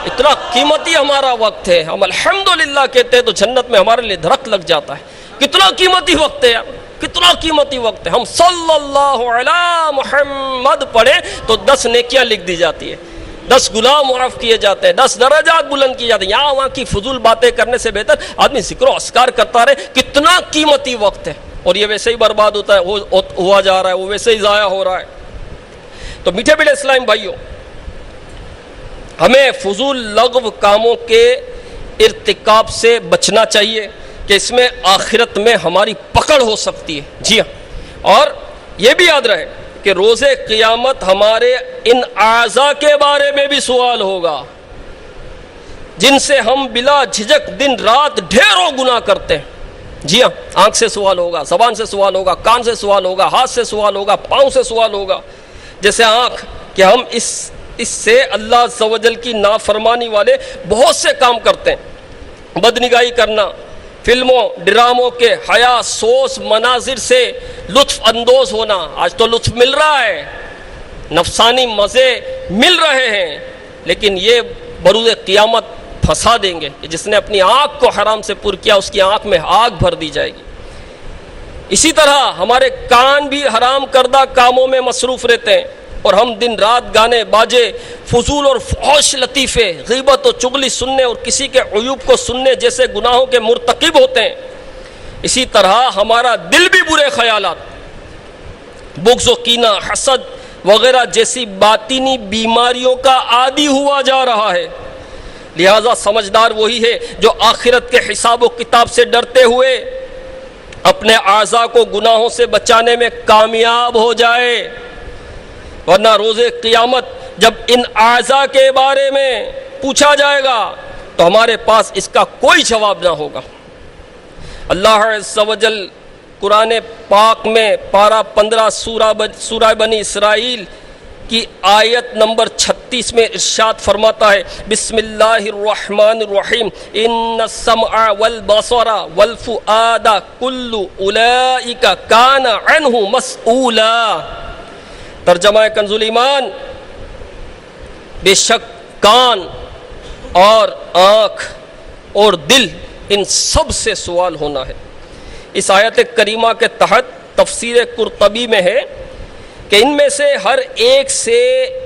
اتنا قیمتی ہمارا وقت ہے. ہم الحمدللہ کہتے ہیں تو جنت میں ہمارے لیے درخت لگ جاتا ہے. کتنا قیمتی وقت ہے یار، کتنا قیمتی وقت ہے. ہم صلی اللہ علی محمد پڑھیں تو 10 نیکیاں لکھ دی جاتی ہے، 10 گناہ معاف کیے جاتے ہیں، 10 درجات بلند کیے جاتے ہیں. یہاں وہاں کی فضول باتیں کرنے سے بہتر آدمی ذکر و اذکار کرتا رہے. کتنا قیمتی وقت ہے، اور یہ ویسے ہی برباد ہوتا ہے، ہوا جا رہا ہے، وہ ویسے ہی ضائع ہو رہا ہے. تو میٹھے میٹھے اسلام بھائیوں، ہمیں فضول لغو کاموں کے ارتکاب سے بچنا چاہیے کہ اس میں آخرت میں ہماری پکڑ ہو سکتی ہے. جی ہاں، اور یہ بھی یاد رہے کہ روز قیامت ہمارے ان اعضاء کے بارے میں بھی سوال ہوگا جن سے ہم بلا جھجک دن رات ڈھیروں گناہ کرتے ہیں. جی ہاں، آنکھ سے سوال ہوگا، زبان سے سوال ہوگا، کان سے سوال ہوگا، ہاتھ سے سوال ہوگا، پاؤں سے سوال ہوگا. جیسے آنکھ کہ ہم اس سے اللہ عز و جل کی نافرمانی والے بہت سے کام کرتے ہیں. بدنگاہی کرنا، فلموں ڈراموں کے حیا سوز مناظر سے لطف اندوز ہونا. آج تو لطف مل رہا ہے، نفسانی مزے مل رہے ہیں، لیکن یہ بروز قیامت پھنسا دیں گے کہ جس نے اپنی آنکھ کو حرام سے پر کیا اس کی آنکھ میں آگ بھر دی جائے گی. اسی طرح ہمارے کان بھی حرام کردہ کاموں میں مصروف رہتے ہیں اور ہم دن رات گانے باجے، فضول اور فحش لطیفے، غیبت و چغلی سننے اور کسی کے عیوب کو سننے جیسے گناہوں کے مرتکب ہوتے ہیں. اسی طرح ہمارا دل بھی برے خیالات، بغض و کینہ، حسد وغیرہ جیسی باطنی بیماریوں کا عادی ہوا جا رہا ہے. لہذا سمجھدار وہی ہے جو آخرت کے حساب و کتاب سے ڈرتے ہوئے اپنے اعضاء کو گناہوں سے بچانے میں کامیاب ہو جائے، ورنہ روز قیامت جب ان اعضاء کے بارے میں پوچھا جائے گا تو ہمارے پاس اس کا کوئی جواب نہ ہوگا. اللہ عز و جل قرآن پاک میں پارہ 15 سورہ بنی اسرائیل کی آیت نمبر 36 میں ارشاد فرماتا ہے، بسم اللہ الرحمن الرحیم، ان السمع والبصر والفؤاد کل اولئک کان عنہ مسئولا. ترجمہ کنز الایمان، بے شک کان اور آنکھ اور دل ان سب سے سوال ہونا ہے. اس آیت کریمہ کے تحت تفسیر قرطبی میں ہے کہ ان میں سے ہر ایک سے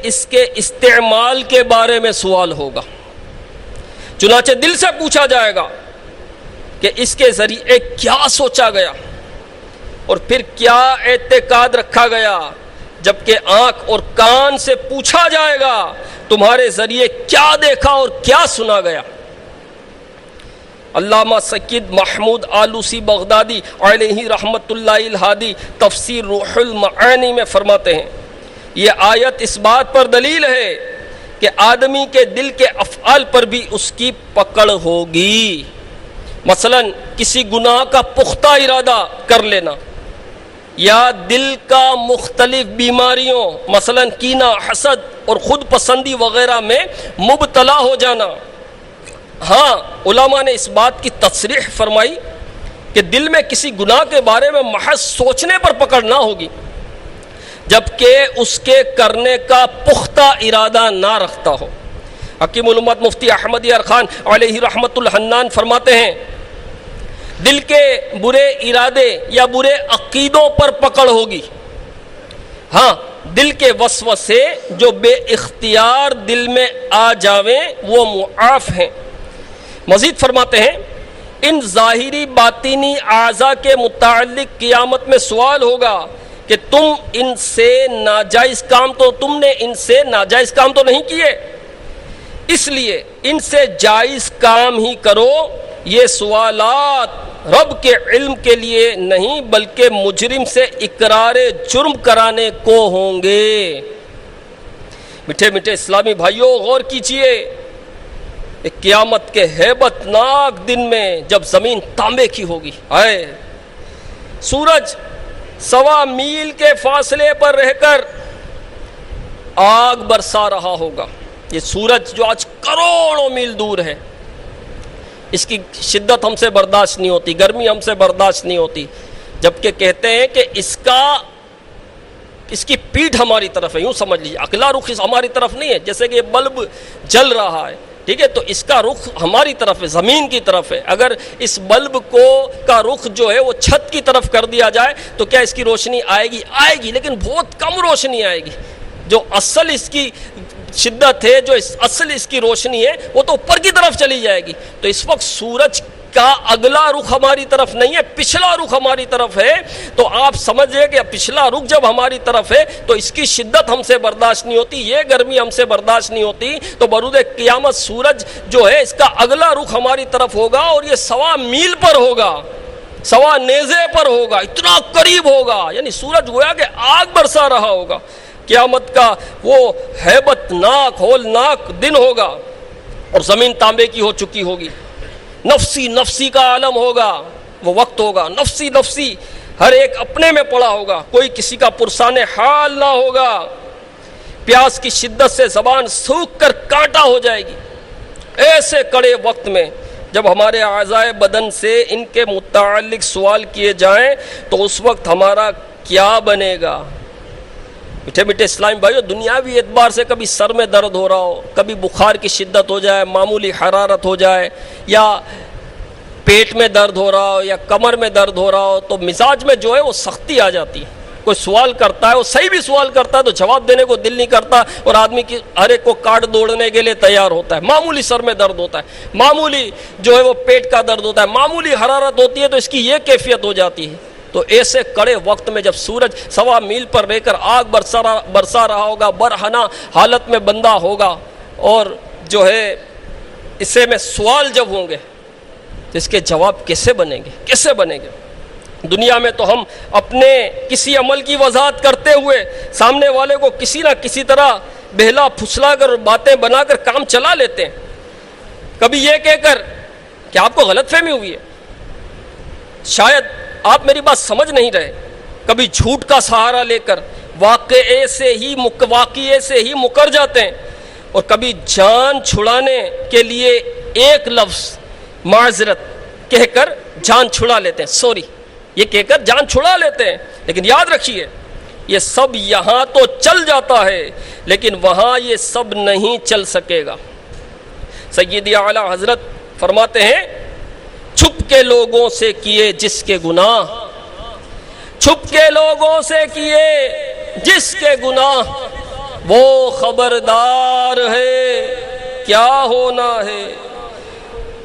اس کے استعمال کے بارے میں سوال ہوگا. چنانچہ دل سے پوچھا جائے گا کہ اس کے ذریعے کیا سوچا گیا اور پھر کیا اعتقاد رکھا گیا، جبکہ آنکھ اور کان سے پوچھا جائے گا تمہارے ذریعے کیا دیکھا اور کیا سنا گیا. علامہ سید محمود آلوسی بغدادی علیہ رحمت اللہ الہادی تفسیر روح المعانی میں فرماتے ہیں، یہ آیت اس بات پر دلیل ہے کہ آدمی کے دل کے افعال پر بھی اس کی پکڑ ہوگی. مثلا کسی گناہ کا پختہ ارادہ کر لینا یا دل کا مختلف بیماریوں مثلا کینہ، حسد اور خود پسندی وغیرہ میں مبتلا ہو جانا. ہاں، علماء نے اس بات کی تصریح فرمائی کہ دل میں کسی گناہ کے بارے میں محض سوچنے پر پکڑ نہ ہوگی جبکہ اس کے کرنے کا پختہ ارادہ نہ رکھتا ہو. حکیم الامت مفتی احمد یار خان علیہ رحمت الحنان فرماتے ہیں، دل کے برے ارادے یا برے عقیدوں پر پکڑ ہوگی. ہاں، دل کے وسوسے جو بے اختیار دل میں آ جاویں وہ معاف ہیں. مزید فرماتے ہیں، ان ظاہری باطنی اعضاء کے متعلق قیامت میں سوال ہوگا کہ تم نے ان سے ناجائز کام تو نہیں کیے، اس لیے ان سے جائز کام ہی کرو. یہ سوالات رب کے علم کے لیے نہیں بلکہ مجرم سے اقرار جرم کرانے کو ہوں گے. میٹھے میٹھے اسلامی بھائیوں، غور کیجئے، قیامت کے ہیبت ناک دن میں جب زمین تانبے کی ہوگی، سورج 1.25 میل کے فاصلے پر رہ کر آگ برسا رہا ہوگا. یہ سورج جو آج کروڑوں میل دور ہے، اس کی شدت ہم سے برداشت نہیں ہوتی، گرمی ہم سے برداشت نہیں ہوتی، جبکہ کہتے ہیں کہ اس کی پیٹھ ہماری طرف ہے. یوں سمجھ لیجیے، اگلا رخ ہماری طرف نہیں ہے. جیسے کہ یہ بلب جل رہا ہے، ٹھیک ہے، تو اس کا رخ ہماری طرف ہے، زمین کی طرف ہے. اگر اس بلب کا رخ جو ہے وہ چھت کی طرف کر دیا جائے تو کیا اس کی روشنی آئے گی، لیکن بہت کم روشنی آئے گی. جو اصل اس کی شدت ہے، جو اصل اس کی روشنی ہے، وہ تو اوپر کی طرف چلی جائے گی. تو اس وقت سورج کا اگلا رخ ہماری طرف نہیں ہے، پچھلا رخ ہماری طرف ہے، تو آپ سمجھئے کہ پچھلا رخ جب ہماری طرف ہے تو اس کی شدت ہم سے برداشت نہیں ہوتی، یہ گرمی ہم سے برداشت نہیں ہوتی، تو بروز قیامت سورج جو ہے اس کا اگلا رخ ہماری طرف ہوگا اور یہ 1.25 میل پر ہوگا، 1.25 نیزے پر ہوگا، اتنا قریب ہوگا، یعنی سورج گویا کہ آگ برسا رہا ہوگا۔ قیامت کا وہ ہیبت ناک ہولناک دن ہوگا اور زمین تانبے کی ہو چکی ہوگی، نفسی نفسی کا عالم ہوگا، وہ وقت ہوگا نفسی نفسی، ہر ایک اپنے میں پڑا ہوگا، کوئی کسی کا پرسان حال نہ ہوگا، پیاس کی شدت سے زبان سوکھ کر کانٹا ہو جائے گی۔ ایسے کڑے وقت میں جب ہمارے اعضائے بدن سے ان کے متعلق سوال کیے جائیں تو اس وقت ہمارا کیا بنے گا؟ میٹھے میٹھے اسلام بھائیو، دنیاوی اعتبار سے کبھی سر میں درد ہو رہا ہو، کبھی بخار کی شدت ہو جائے، معمولی حرارت ہو جائے، یا پیٹ میں درد ہو رہا ہو یا کمر میں درد ہو رہا ہو، تو مزاج میں جو ہے وہ سختی آ جاتی ہے۔ کوئی سوال کرتا ہے، وہ صحیح بھی سوال کرتا ہے تو جواب دینے کو دل نہیں کرتا، اور آدمی کی ہر ایک کو کاٹ دوڑنے کے لیے تیار ہوتا ہے۔ معمولی سر میں درد ہوتا ہے، معمولی جو ہے وہ پیٹ کا درد ہوتا ہے، معمولی حرارت ہوتی ہے تو اس کی یہ کیفیت ہو جاتی ہے۔ تو ایسے کڑے وقت میں جب سورج 1.25 میل پر رہ کر آگ برسا رہا ہوگا، برہنہ حالت میں بندہ ہوگا، اور جو ہے اسے میں سوال جب ہوں گے تو اس کے جواب کیسے بنیں گے؟ کیسے بنیں گے؟ دنیا میں تو ہم اپنے کسی عمل کی وضاحت کرتے ہوئے سامنے والے کو کسی نہ کسی طرح بہلا پھسلا کر باتیں بنا کر کام چلا لیتے ہیں، کبھی یہ کہہ کر کہ آپ کو غلط فہمی ہوئی ہے، شاید آپ میری بات سمجھ نہیں رہے، کبھی جھوٹ کا سہارا لے کر واقعے سے ہی مکر جاتے ہیں، اور کبھی جان چھڑانے کے لیے ایک لفظ معذرت کہہ کر جان چھڑا لیتے ہیں، سوری یہ کہہ کر جان چھڑا لیتے ہیں۔ لیکن یاد رکھیے، یہ سب یہاں تو چل جاتا ہے لیکن وہاں یہ سب نہیں چل سکے گا۔ سیدی اعلیٰ حضرت فرماتے ہیں، چھپ کے لوگوں سے کیے جس کے گناہ، چھپ کے لوگوں سے کیے جس کے گناہ، وہ خبردار ہے کیا ہونا ہے،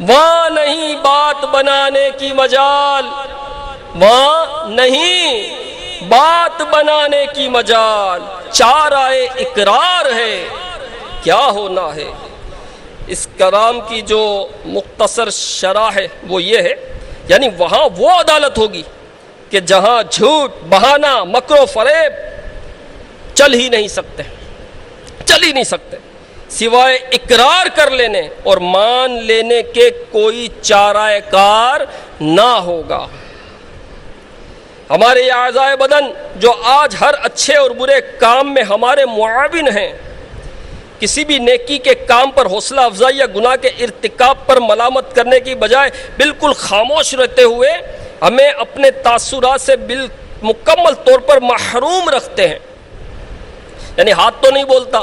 وہاں نہیں بات بنانے کی مجال، وہاں نہیں بات بنانے کی مجال، چارہ اقرار ہے کیا ہونا ہے۔ اس کلام کی جو مختصر شرح ہے وہ یہ ہے، یعنی وہاں وہ عدالت ہوگی کہ جہاں جھوٹ، بہانہ، مکر و فریب چل ہی نہیں سکتے، سوائے اقرار کر لینے اور مان لینے کے کوئی چارہ کار نہ ہوگا۔ ہمارے یہ اعضائے بدن جو آج ہر اچھے اور برے کام میں ہمارے معاون ہیں، کسی بھی نیکی کے کام پر حوصلہ افزائی یا گناہ کے ارتکاب پر ملامت کرنے کی بجائے بالکل خاموش رہتے ہوئے ہمیں اپنے تاثرات سے مکمل طور پر محروم رکھتے ہیں۔ یعنی ہاتھ تو نہیں بولتا،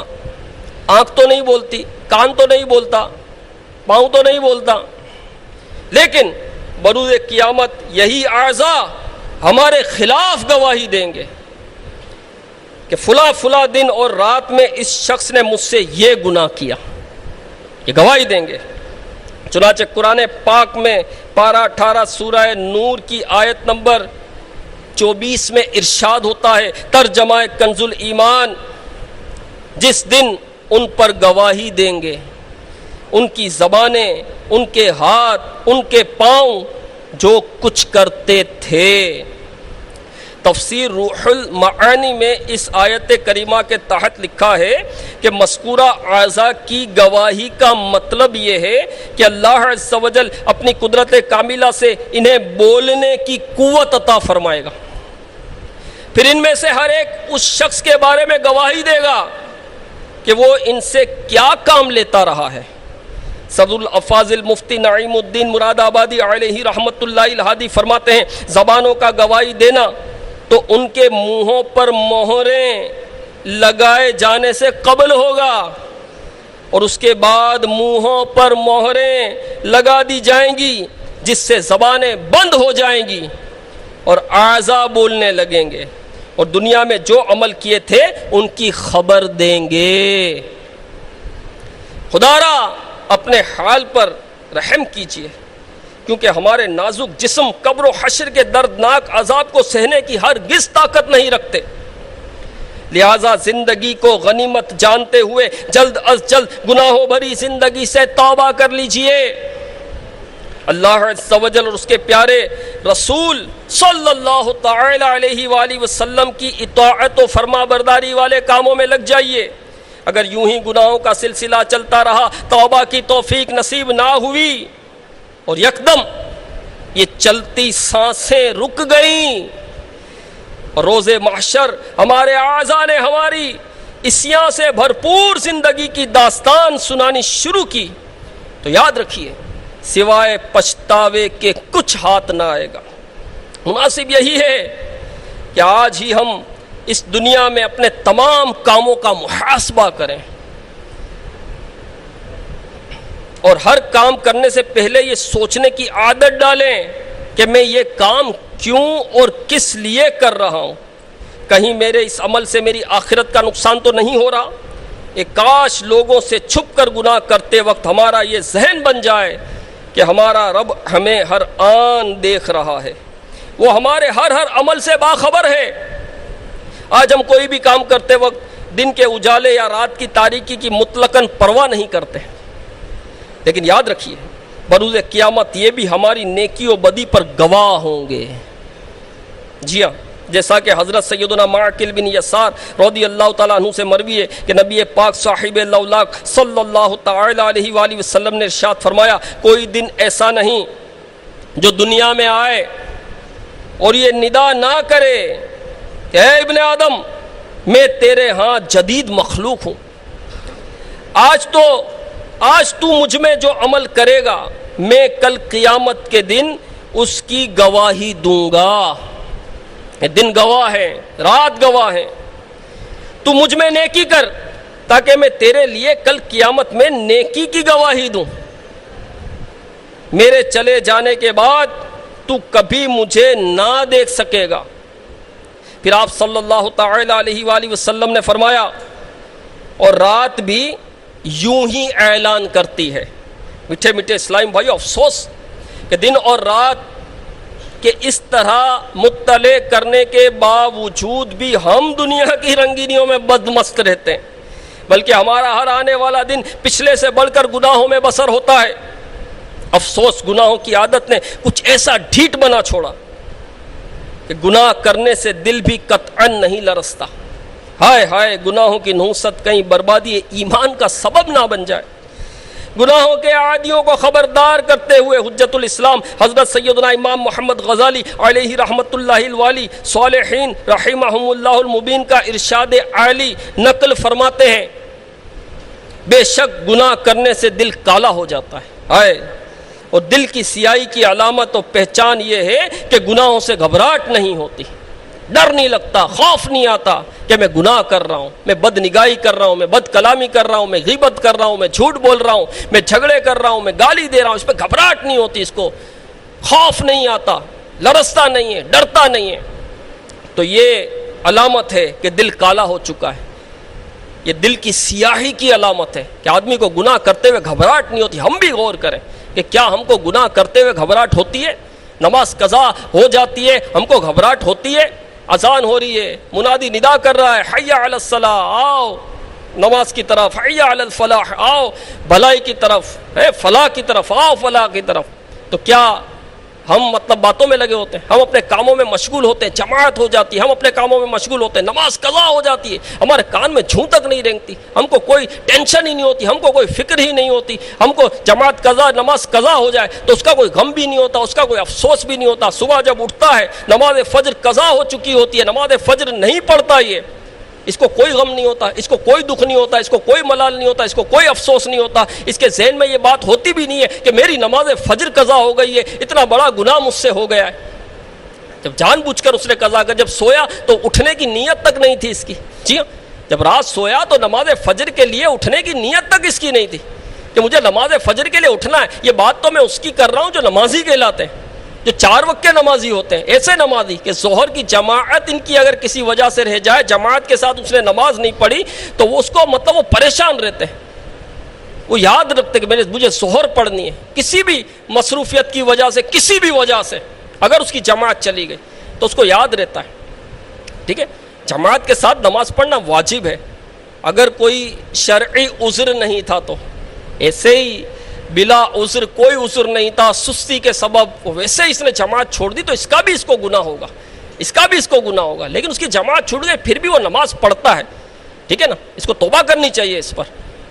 آنکھ تو نہیں بولتی، کان تو نہیں بولتا، پاؤں تو نہیں بولتا، لیکن بروز قیامت یہی اعضاء ہمارے خلاف گواہی دیں گے کہ فلاں دن اور رات میں اس شخص نے مجھ سے یہ گناہ کیا، یہ گواہی دیں گے۔ چنانچہ قرآن پاک میں پارہ 18 سورہ نور کی آیت نمبر 24 میں ارشاد ہوتا ہے، ترجمہ کنز الایمان، جس دن ان پر گواہی دیں گے ان کی زبانیں، ان کے ہاتھ، ان کے پاؤں جو کچھ کرتے تھے۔ تفسیر روح المعانی میں اس آیت کریمہ کے تحت لکھا ہے کہ مذکورہ اعضاء کی گواہی کا مطلب یہ ہے کہ اللہ عز و جل اپنی قدرت کاملہ سے انہیں بولنے کی قوت عطا فرمائے گا، پھر ان میں سے ہر ایک اس شخص کے بارے میں گواہی دے گا کہ وہ ان سے کیا کام لیتا رہا ہے۔ صدر الافاضل مفتی نعیم الدین مراد آبادی علیہ رحمت اللہ الہادی فرماتے ہیں، زبانوں کا گواہی دینا تو ان کے منہوں پر مہریں لگائے جانے سے قبل ہوگا، اور اس کے بعد منہوں پر مہریں لگا دی جائیں گی جس سے زبانیں بند ہو جائیں گی اور اعضاء بولنے لگیں گے، اور دنیا میں جو عمل کیے تھے ان کی خبر دیں گے۔ خدا را اپنے حال پر رحم کیجیے، کیونکہ ہمارے نازک جسم قبر و حشر کے دردناک عذاب کو سہنے کی ہرگز طاقت نہیں رکھتے، لہذا زندگی کو غنیمت جانتے ہوئے جلد از جلد گناہوں بھری زندگی سے توبہ کر لیجئے۔ اللہ عز و جل اور اس کے پیارے رسول صلی اللہ تعالی علیہ وآلہ وسلم کی اطاعت و فرما برداری والے کاموں میں لگ جائیے۔ اگر یوں ہی گناہوں کا سلسلہ چلتا رہا، توبہ کی توفیق نصیب نہ ہوئی اور یکدم یہ چلتی سانسیں رک گئیں اور روز محشر ہمارے اعضاء نے ہماری عصیاں سے بھرپور زندگی کی داستان سنانی شروع کی، تو یاد رکھیے سوائے پچھتاوے کے کچھ ہاتھ نہ آئے گا۔ مناسب یہی ہے کہ آج ہی ہم اس دنیا میں اپنے تمام کاموں کا محاسبہ کریں اور ہر کام کرنے سے پہلے یہ سوچنے کی عادت ڈالیں کہ میں یہ کام کیوں اور کس لیے کر رہا ہوں، کہیں میرے اس عمل سے میری آخرت کا نقصان تو نہیں ہو رہا۔ ایک کاش لوگوں سے چھپ کر گناہ کرتے وقت ہمارا یہ ذہن بن جائے کہ ہمارا رب ہمیں ہر آن دیکھ رہا ہے، وہ ہمارے ہر عمل سے باخبر ہے۔ آج ہم کوئی بھی کام کرتے وقت دن کے اجالے یا رات کی تاریکی کی مطلقاً پرواہ نہیں کرتے، لیکن یاد رکھیے بروز قیامت یہ بھی ہماری نیکی و بدی پر گواہ ہوں گے۔ جی ہاں، جیسا کہ حضرت سیدنا معقل بن یسار رضی اللہ تعالیٰ عنہ سے مروی ہے کہ نبی پاک صاحب لولاک صلی اللہ تعالی علیہ وآلہ وسلم نے ارشاد فرمایا، کوئی دن ایسا نہیں جو دنیا میں آئے اور یہ ندا نہ کرے کہ اے ابن آدم میں تیرے ہاں جدید مخلوق ہوں، آج تو مجھ میں جو عمل کرے گا میں کل قیامت کے دن اس کی گواہی دوں گا۔ دن گواہ ہے، رات گواہ ہے، تو مجھ میں نیکی کر تاکہ میں تیرے لیے کل قیامت میں نیکی کی گواہی دوں۔ میرے چلے جانے کے بعد تو کبھی مجھے نہ دیکھ سکے گا۔ پھر آپ صلی اللہ تعالی علیہ وآلہ وسلم نے فرمایا، اور رات بھی یوں ہی اعلان کرتی ہے۔ میٹھے میٹھے اسلام بھائی، افسوس کہ دن اور رات کہ اس طرح مطلع کرنے کے باوجود بھی ہم دنیا کی رنگینیوں میں بدمست رہتے ہیں، بلکہ ہمارا ہر آنے والا دن پچھلے سے بڑھ کر گناہوں میں بسر ہوتا ہے۔ افسوس گناہوں کی عادت نے کچھ ایسا ڈھیٹ بنا چھوڑا کہ گناہ کرنے سے دل بھی قطعاً نہیں لرزتا۔ ہائے ہائے، گناہوں کی نحوست کہیں بربادی ایمان کا سبب نہ بن جائے۔ گناہوں کے عادیوں کو خبردار کرتے ہوئے حجت الاسلام حضرت سیدنا امام محمد غزالی علیہ رحمت اللہ الوالی صالحین رحمہم اللہ المبین کا ارشاد عالی نقل فرماتے ہیں، بے شک گناہ کرنے سے دل کالا ہو جاتا ہے، اور دل کی سیاہی کی علامت و پہچان یہ ہے کہ گناہوں سے گھبراہٹ نہیں ہوتی، ڈر نہیں لگتا، خوف نہیں آتا کہ میں گناہ کر رہا ہوں، میں بد نگاہی کر رہا ہوں، میں بد کلامی کر رہا ہوں، میں غیبت کر رہا ہوں، میں جھوٹ بول رہا ہوں، میں جھگڑے کر رہا ہوں، میں گالی دے رہا ہوں۔ اس پہ گھبراہٹ نہیں ہوتی، اس کو خوف نہیں آتا، لرزتا نہیں ہے، ڈرتا نہیں ہے۔ تو یہ علامت ہے کہ دل کالا ہو چکا ہے، یہ دل کی سیاہی کی علامت ہے کہ آدمی کو گناہ کرتے ہوئے گھبراہٹ نہیں ہوتی۔ ہم بھی غور کریں کہ کیا ہم کو گناہ کرتے ہوئے گھبراہٹ ہوتی ہے؟ نماز قضا ہو جاتی ہے، ہم کو گھبراہٹ ہوتی ہے؟ اذان ہو رہی ہے، منادی ندا کر رہا ہے، حی علی الصلاۃ، آؤ نماز کی طرف، حی علی الفلاح، آؤ بھلائی کی طرف، فلاح کی طرف، آؤ فلاح کی طرف، تو کیا ہم باتوں میں لگے ہوتے ہیں؟ ہم اپنے کاموں میں مشغول ہوتے ہیں، جماعت ہو جاتی ہے، ہم اپنے کاموں میں مشغول ہوتے ہیں، نماز قضا ہو جاتی ہے، ہمارے کان میں جھوں تک نہیں رینگتی، ہم کو کوئی ٹینشن ہی نہیں ہوتی، ہم کو کوئی فکر ہی نہیں ہوتی، ہم کو جماعت قضا نماز قضا ہو جائے تو اس کا کوئی غم بھی نہیں ہوتا، اس کا کوئی افسوس بھی نہیں ہوتا۔ صبح جب اٹھتا ہے نماز فجر قضا ہو چکی ہوتی ہے، نماز فجر نہیں پڑھتا، یہ اس کو کوئی غم نہیں ہوتا، اس کو کوئی دکھ نہیں ہوتا، اس کو کوئی ملال نہیں ہوتا، اس کو کوئی افسوس نہیں ہوتا، اس کے ذہن میں یہ بات ہوتی بھی نہیں ہے کہ میری نماز فجر قضا ہو گئی ہے، اتنا بڑا گناہ مجھ سے ہو گیا ہے۔ جب جان بوجھ کر اس نے قضا کر، جب سویا تو اٹھنے کی نیت تک نہیں تھی اس کی۔ جی ہاں، جب رات سویا تو نماز فجر کے لیے اٹھنے کی نیت تک اس کی نہیں تھی کہ مجھے نماز فجر کے لیے اٹھنا ہے۔ یہ بات تو میں اس کی کر رہا ہوں جو نمازی کہلاتے ہیں، جو 4 وقت کے نمازی ہوتے ہیں، ایسے نمازی کہ ظہر کی جماعت ان کی اگر کسی وجہ سے رہ جائے، جماعت کے ساتھ اس نے نماز نہیں پڑھی تو وہ اس کو وہ پریشان رہتے ہیں، وہ یاد رکھتے کہ مجھے ظہر پڑھنی ہے، کسی بھی مصروفیت کی وجہ سے، کسی بھی وجہ سے اگر اس کی جماعت چلی گئی تو اس کو یاد رہتا ہے، ٹھیک ہے، جماعت کے ساتھ نماز پڑھنا واجب ہے۔ اگر کوئی شرعی عذر نہیں تھا تو ایسے ہی بلا عذر، کوئی عذر نہیں تھا، سستی کے سبب ویسے اس نے جماعت چھوڑ دی تو اس کا بھی اس کو گناہ ہوگا، اس کا بھی اس کو گناہ ہوگا، لیکن اس کی جماعت چھوٹ گئی پھر بھی وہ نماز پڑھتا ہے، ٹھیک ہے نا، اس کو توبہ کرنی چاہیے اس پر،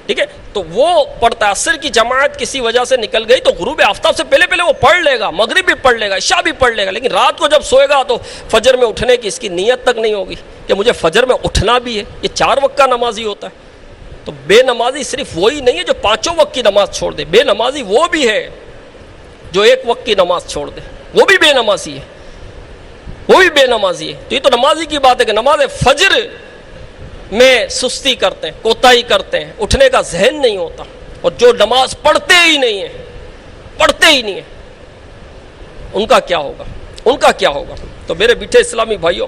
ٹھیک ہے، تو وہ پڑھتا ہے۔ عصر کی جماعت کسی وجہ سے نکل گئی تو غروب آفتاب سے پہلے وہ پڑھ لے گا، مغرب بھی پڑھ لے گا، عشاء بھی پڑھ لے گا، لیکن رات کو جب سوئے گا تو فجر میں اٹھنے کی اس کی نیت تک نہیں ہوگی کہ مجھے فجر میں اٹھنا بھی ہے۔ یہ 4 وقت کا نمازی ہوتا ہے، تو بے نمازی صرف وہی نہیں ہے جو 5 وقت کی نماز چھوڑ دے، بے نمازی وہ بھی ہے جو 1 وقت کی نماز چھوڑ دے، وہ بھی بے نمازی ہے، وہ بھی بے نمازی ہے۔ تو یہ تو نمازی کی بات ہے کہ نماز فجر میں سستی کرتے ہیں، کوتاہی کرتے ہیں، اٹھنے کا ذہن نہیں ہوتا، اور جو نماز پڑھتے ہی نہیں ہیں ان کا کیا ہوگا، ان کا کیا ہوگا؟ تو میرے بیٹھے اسلامی بھائیوں،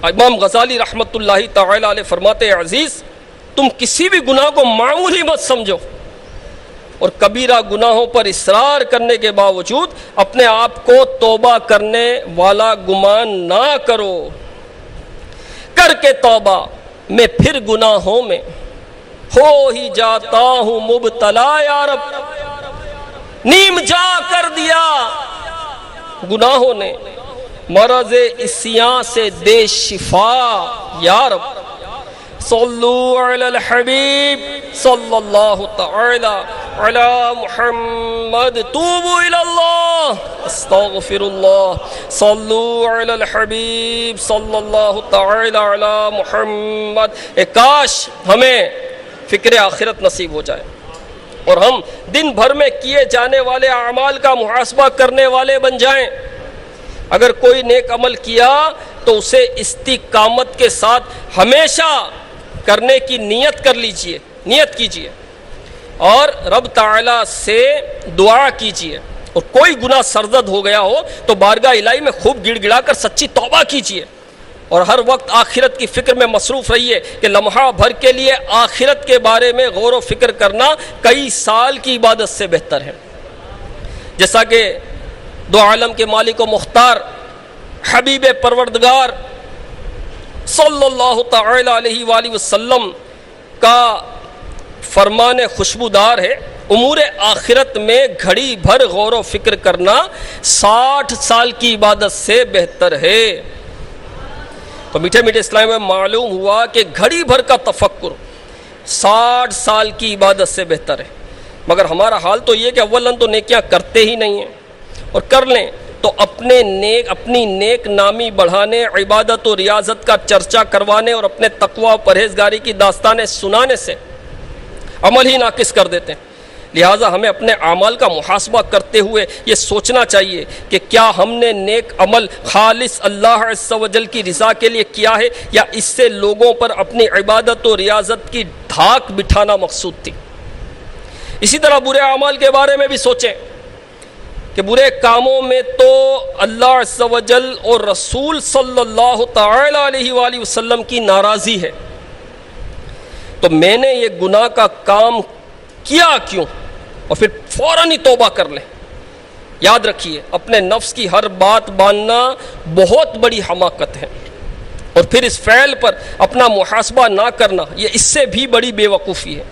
امام غزالی رحمۃ اللہ تعالی علیہ فرماتے ہیں عزیز، تم کسی بھی گناہ کو معمولی مت سمجھو، اور کبیرہ گناہوں پر اصرار کرنے کے باوجود اپنے آپ کو توبہ کرنے والا گمان نہ کرو، کر کے توبہ میں پھر گناہوں میں ہو ہی جاتا ہوں مبتلا، یا رب نیم جا کر دیا گناہوں نے، مرض عصیاں سے دے شفا، یا رب صلو علی الحبیب صلی اللہ تعالی علی محمد، توبوا الی اللہ استغفر اللہ، صلو علی الحبیب صلی اللہ تعالی علی محمد۔ کاش ہمیں فکر آخرت نصیب ہو جائے اور ہم دن بھر میں کیے جانے والے اعمال کا محاسبہ کرنے والے بن جائیں۔ اگر کوئی نیک عمل کیا تو اسے استقامت کے ساتھ ہمیشہ کرنے کی نیت کر لیجئے، نیت کیجئے، اور رب تعالی سے دعا کیجئے، اور کوئی گناہ سرزد ہو گیا ہو تو بارگاہ الہی میں خوب گڑ گڑا کر سچی توبہ کیجئے، اور ہر وقت آخرت کی فکر میں مصروف رہیے کہ لمحہ بھر کے لیے آخرت کے بارے میں غور و فکر کرنا کئی سال کی عبادت سے بہتر ہے۔ جیسا کہ دو عالم کے مالک و مختار حبیب پروردگار صلی اللہ تعالی علیہ وآلہ وسلم کا فرمان خوشبودار ہے، امور آخرت میں گھڑی بھر غور و فکر کرنا 60 سال کی عبادت سے بہتر ہے۔ تو میٹھے میٹھے اسلام میں معلوم ہوا کہ گھڑی بھر کا تفکر 60 سال کی عبادت سے بہتر ہے، مگر ہمارا حال تو یہ کہ اولاً تو نیکیاں کرتے ہی نہیں ہیں، اور کر لیں تو اپنی نیک نامی بڑھانے، عبادت و ریاضت کا چرچا کروانے اور اپنے تقوی و پرہیزگاری کی داستانیں سنانے سے عمل ہی ناقص کر دیتے ہیں۔ لہٰذا ہمیں اپنے اعمال کا محاسبہ کرتے ہوئے یہ سوچنا چاہیے کہ کیا ہم نے نیک عمل خالص اللہ عز و جل کی رضا کے لیے کیا ہے، یا اس سے لوگوں پر اپنی عبادت و ریاضت کی دھاک بٹھانا مقصود تھی۔ اسی طرح برے اعمال کے بارے میں بھی سوچیں کہ برے کاموں میں تو اللہ عز و جل اور رسول صلی اللہ تعالی علیہ وآلہ وسلم کی ناراضی ہے، تو میں نے یہ گناہ کا کام کیا کیوں، اور پھر فوراً ہی توبہ کر لیں۔ یاد رکھیے اپنے نفس کی ہر بات ماننا بہت بڑی حماقت ہے، اور پھر اس فعل پر اپنا محاسبہ نہ کرنا یہ اس سے بھی بڑی بے وقوفی ہے۔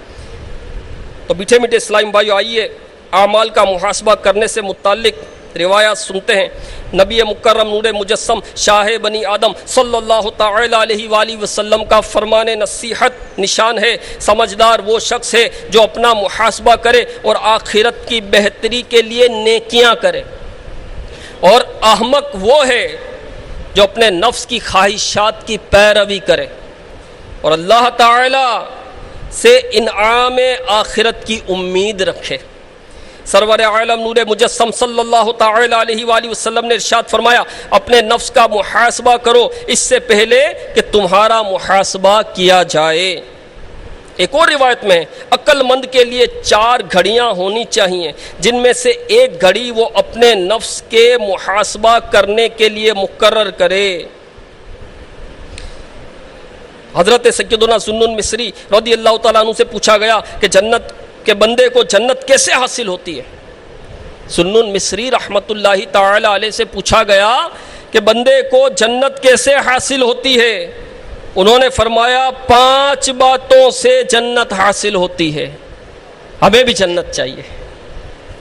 تو میٹھے میٹھے اسلام بھائیو، آئیے اعمال کا محاسبہ کرنے سے متعلق روایات سنتے ہیں۔ نبی مکرم نور مجسم شاہ بنی آدم صلی اللہ تعالی علیہ وآلہ وسلم کا فرمان نصیحت نشان ہے، سمجھدار وہ شخص ہے جو اپنا محاسبہ کرے اور آخرت کی بہتری کے لیے نیکیاں کرے، اور احمق وہ ہے جو اپنے نفس کی خواہشات کی پیروی کرے اور اللہ تعالی سے انعام آخرت کی امید رکھے۔ سرور عالم نور مجسم صلی اللہ تعالی علیہ وآلہ وسلم نے ارشاد فرمایا، اپنے نفس کا محاسبہ کرو اس سے پہلے کہ تمہارا محاسبہ کیا جائے۔ ایک اور روایت میں عقل مند کے لیے 4 گھڑیاں ہونی چاہیے، جن میں سے ایک گھڑی وہ اپنے نفس کے محاسبہ کرنے کے لیے مقرر کرے۔ حضرت سیدنا سنن مصری رضی اللہ تعالیٰ عنہ سے پوچھا گیا کہ جنت کے بندے کو جنت کیسے حاصل ہوتی ہے؟ سنن مصری رحمت اللہ تعالی علیہ سے پوچھا گیا کہ بندے کو جنت کیسے حاصل ہوتی ہے؟ انہوں نے فرمایا 5 باتوں سے جنت حاصل ہوتی ہے۔ ہمیں بھی جنت چاہیے،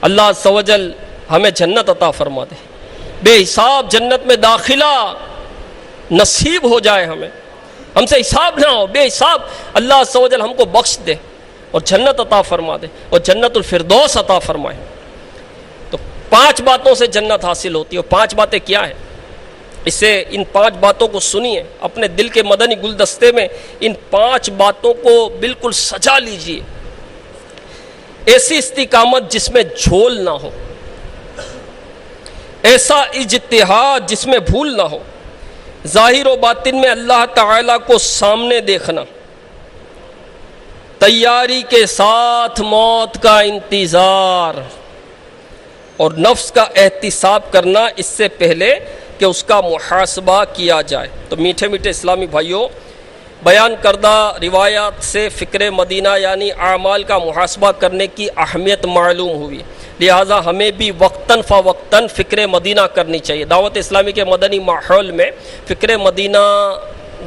اللہ عز و جل ہمیں جنت عطا فرما دے، بے حساب جنت میں داخلہ نصیب ہو جائے، ہم سے حساب نہ ہو، بے حساب اللہ عز و جل ہم کو بخش دے اور جنت عطا فرما دے اور جنت الفردوس عطا فرمائے۔ تو 5 باتوں سے جنت حاصل ہوتی ہے، اور 5 باتیں کیا ہیں؟ ان 5 باتوں کو سنیے، اپنے دل کے مدنی گلدستے میں ان 5 باتوں کو بالکل سجا لیجئے۔ ایسی استقامت جس میں جھول نہ ہو، ایسا اجتہاد جس میں بھول نہ ہو، ظاہر و باطن میں اللہ تعالیٰ کو سامنے دیکھنا، تیاری کے ساتھ موت کا انتظار، اور نفس کا احتساب کرنا اس سے پہلے کہ اس کا محاسبہ کیا جائے۔ تو میٹھے میٹھے اسلامی بھائیوں، بیان کردہ روایات سے فکر مدینہ یعنی اعمال کا محاسبہ کرنے کی اہمیت معلوم ہوئی، لہٰذا ہمیں بھی وقتاً فوقتاً فکر مدینہ کرنی چاہیے۔ دعوت اسلامی کے مدنی ماحول میں فکر مدینہ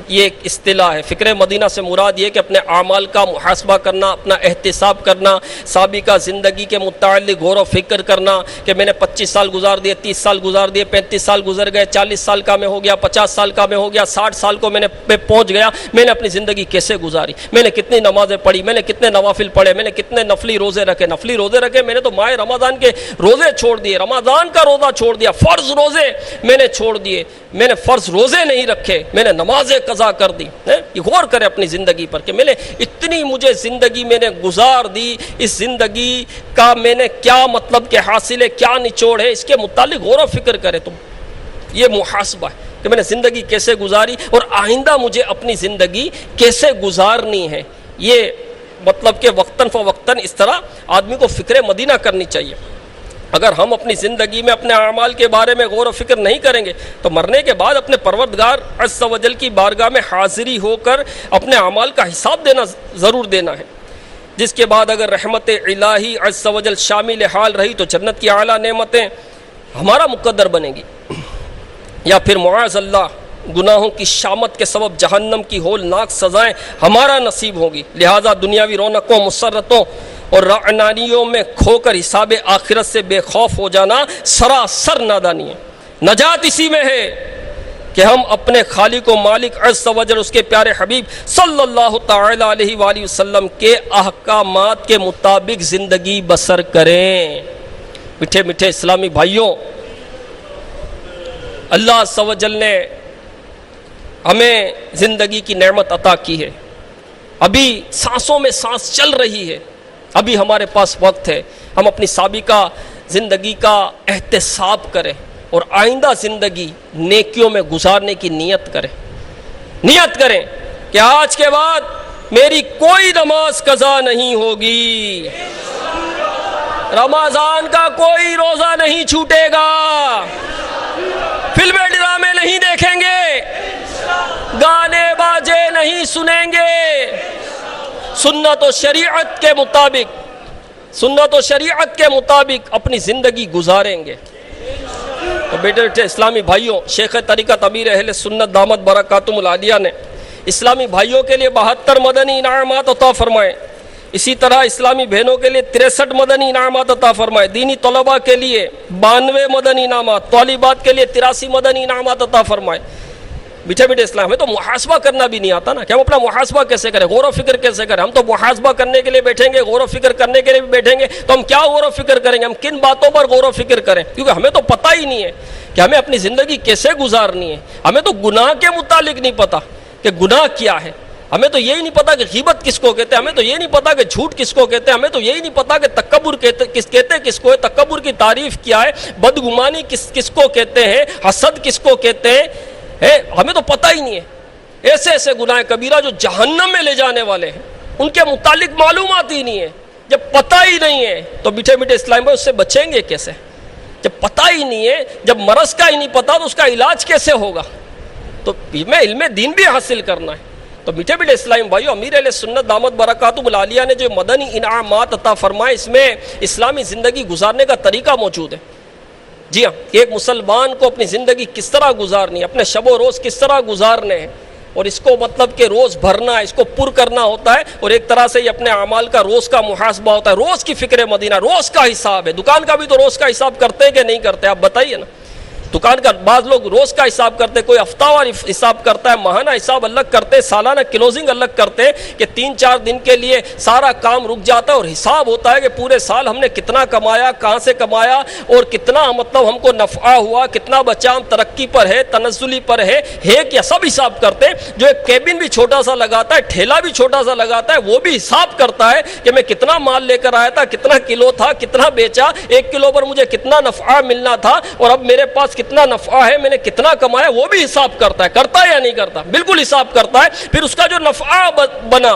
یہ ایک اصطلاح ہے۔ فکر مدینہ سے مراد یہ کہ اپنے اعمال کا محاسبہ کرنا، اپنا احتساب کرنا، سابقہ زندگی کے متعلق غور و فکر کرنا کہ میں نے 25 سال گزار دیے، 30 سال گزار دیے، 35 سال گزر گئے، 40 سال کا میں ہو گیا، 50 سال کا میں ہو گیا، 60 سال کو میں پہنچ گیا، میں نے اپنی زندگی کیسے گزاری، میں نے کتنی نمازیں پڑھی، میں نے کتنے نوافل پڑھے، میں نے کتنے نفلی روزے رکھے، میں نے تو ماہ رمضان کے روزے چھوڑ دیے، رمضان کا روزہ چھوڑ دیا، فرض روزے میں نے چھوڑ دیے، میں نے فرض روزے نہیں رکھے، میں نے نمازیں قضا کر دی۔ یہ غور کرے اپنی زندگی پر کہ میں نے اتنی مجھے زندگی میں نے گزار دی، اس زندگی کا میں نے کیا مطلب کہ حاصل ہے، کیا نچوڑ ہے، اس کے متعلق غور و فکر کرے۔ تو یہ محاسبہ ہے کہ میں نے زندگی کیسے گزاری اور آئندہ مجھے اپنی زندگی کیسے گزارنی ہے۔ یہ مطلب کہ وقتاً فوقتاً اس طرح آدمی کو فکر مدینہ کرنی چاہیے۔ اگر ہم اپنی زندگی میں اپنے اعمال کے بارے میں غور و فکر نہیں کریں گے تو مرنے کے بعد اپنے پروردگار عز و جل کی بارگاہ میں حاضری ہو کر اپنے اعمال کا حساب ضرور دینا ہے، جس کے بعد اگر رحمت الہی عز و جل شامل حال رہی تو جنت کی اعلیٰ نعمتیں ہمارا مقدر بنے گی، یا پھر معاذ اللہ گناہوں کی شامت کے سبب جہنم کی ہولناک سزائیں ہمارا نصیب ہوگی۔ لہٰذا دنیاوی رونقوں، مسرتوں اور رعنانیوں میں کھو کر حساب آخرت سے بے خوف ہو جانا سراسر نادانی ہے۔ نجات اسی میں ہے کہ ہم اپنے خالق و مالک عز و جل، اس کے پیارے حبیب صلی اللہ تعالی علیہ وآلہ وسلم کے احکامات کے مطابق زندگی بسر کریں۔ میٹھے میٹھے اسلامی بھائیوں، اللہ عز و جل نے ہمیں زندگی کی نعمت عطا کی ہے، ابھی سانسوں میں سانس چل رہی ہے، ابھی ہمارے پاس وقت ہے، ہم اپنی سابقہ زندگی کا احتساب کریں اور آئندہ زندگی نیکیوں میں گزارنے کی نیت کریں کہ آج کے بعد میری کوئی نماز قضا نہیں ہوگی، رمضان کا کوئی روزہ نہیں چھوٹے گا، فلمیں ڈرامے نہیں دیکھیں گے، گانے باجے نہیں سنیں گے، سنت و شریعت کے مطابق اپنی زندگی گزاریں گے۔ تو بیٹے اسلامی بھائیوں، شیخ طریقت امیر اہل سنت دامت برکاتہم العالیہ نے اسلامی بھائیوں کے لیے 72 مدنی انعامات عطا فرمائے، اسی طرح اسلامی بہنوں کے لیے 63 مدنی انعامات عطا فرمائے، دینی طلباء کے لیے 92 مدنی انعامات، طالبات کے لیے 83 مدنی انعامات عطا فرمائے۔ میٹھے میٹھے اسلام، ہمیں تو محاسبہ کرنا بھی نہیں آتا نا کہ ہم اپنا محاسبہ کیسے کریں، غور و فکر کیسے کریں۔ ہم تو محاسبہ کرنے کے لیے بیٹھیں گے، غور و فکر کرنے کے لیے بھی بیٹھیں گے تو ہم کیا غور و فکر کریں گے، ہم کن باتوں پر غور و فکر کریں، کیونکہ ہمیں تو پتہ ہی نہیں ہے کہ ہمیں اپنی زندگی کیسے گزارنی ہے۔ ہمیں تو گناہ کے متعلق نہیں پتہ کہ گناہ کیا ہے، ہمیں تو یہی نہیں پتا کہ غیبت کس کو کہتے ہیں، ہمیں تو یہ نہیں پتا کہ جھوٹ کس کو کہتے ہیں، ہمیں تو یہی نہیں پتا کہ تکبر کہتے کس کو ہے، تکبر کی تعریف کیا ہے، بدگمانی کس کو کہتے ہیں، حسد کس کو کہتے ہیں، ہمیں تو پتہ ہی نہیں ہے۔ ایسے ایسے گناہ کبیرہ جو جہنم میں لے جانے والے ہیں، ان کے متعلق معلومات ہی نہیں ہے۔ جب پتہ ہی نہیں ہے تو میٹھے میٹھے اسلام بھائی اس سے بچیں گے کیسے؟ جب پتہ ہی نہیں ہے، جب مرض کا ہی نہیں پتا تو اس کا علاج کیسے ہوگا؟ تو میں علم دین بھی حاصل کرنا ہے، تو میٹھے میٹھے اسلامی بھائیو، امیر اہل سنت دامت برکاتہم العالیہ نے جو مدنی انعامات عطا فرمائے، اس میں اسلامی زندگی گزارنے کا طریقہ موجود ہے۔ جی ہاں، کہ ایک مسلمان کو اپنی زندگی کس طرح گزارنی ہے، اپنے شب و روز کس طرح گزارنے ہیں، اور اس کو مطلب کہ روز بھرنا ہے، اس کو پر کرنا ہوتا ہے، اور ایک طرح سے یہ اپنے اعمال کا روز کا محاسبہ ہوتا ہے، روز کی فکر مدینہ، روز کا حساب ہے۔ دکان کا بھی تو روز کا حساب کرتے ہیں کہ نہیں کرتے، آپ بتائیے نا۔ دکان کا بعض لوگ روز کا حساب کرتے، کوئی ہفتہ وار حساب کرتا ہے، ماہانہ حساب الگ کرتے، سالانہ کلوزنگ الگ کرتے، کہ 3-4 دن کے لیے سارا کام رک جاتا ہے اور حساب ہوتا ہے کہ پورے سال ہم نے کتنا کمایا، کہاں سے کمایا، اور کتنا مطلب ہم کو نفع ہوا، کتنا بچا، ہم ترقی پر ہے، تنزلی پر ہے کیا، سب حساب کرتے۔ جو ایک کیبن بھی چھوٹا سا لگاتا ہے، ٹھیلا بھی چھوٹا سا لگاتا ہے، وہ بھی حساب کرتا ہے کہ میں کتنا مال لے کر آیا تھا، کتنا کلو تھا، کتنا بیچا، 1 کلو پر مجھے کتنا نفع ملنا تھا، اور اب میرے پاس کتنا نفع ہے، میں نے کتنا کمایا، وہ بھی حساب کرتا ہے۔ کرتا ہے یا نہیں کرتا؟ بالکل حساب کرتا ہے۔ پھر اس کا جو نفع بنا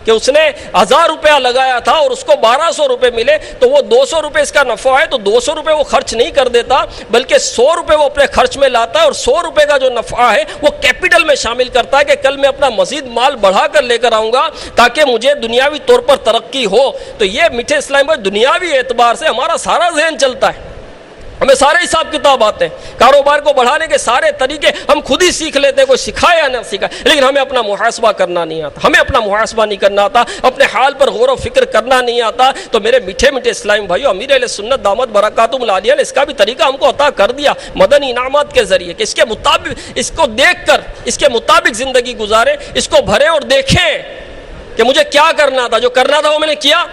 کہ اس نے 1000 روپیہ لگایا تھا اور اس کو 1200 روپے ملے، تو وہ 200 روپے اس کا نفع ہے، تو 200 روپے وہ خرچ نہیں کر دیتا، بلکہ 100 روپے وہ اپنے خرچ میں لاتا ہے، اور 100 روپے کا جو نفع ہے وہ کیپٹل میں شامل کرتا ہے کہ کل میں اپنا مزید مال بڑھا کر لے کر آؤں گا تاکہ مجھے دنیاوی طور پر ترقی ہو۔ تو یہ میٹھے اسلام میں دنیاوی اعتبار سے ہمارا سارا ذہن چلتا ہے، ہمیں سارے حساب کتاب آتے ہیں، کاروبار کو بڑھانے کے سارے طریقے ہم خود ہی سیکھ لیتے ہیں، کوئی سکھائے یا نہ سکھائے، لیکن ہمیں اپنا محاسبہ کرنا نہیں آتا، ہمیں اپنا محاسبہ نہیں کرنا آتا، اپنے حال پر غور و فکر کرنا نہیں آتا۔ تو میرے میٹھے میٹھے اسلامی بھائیو، امیر اہل سنت دامت برکاتہم العالیہ نے اس کا بھی طریقہ ہم کو عطا کر دیا مدنی انعامات کے ذریعے، کہ اس کے مطابق، اس کو دیکھ کر اس کے مطابق زندگی گزاریں، اس کو بھریں اور دیکھیں کہ مجھے کیا کرنا تھا، جو کرنا تھا وہ میں نے کیا،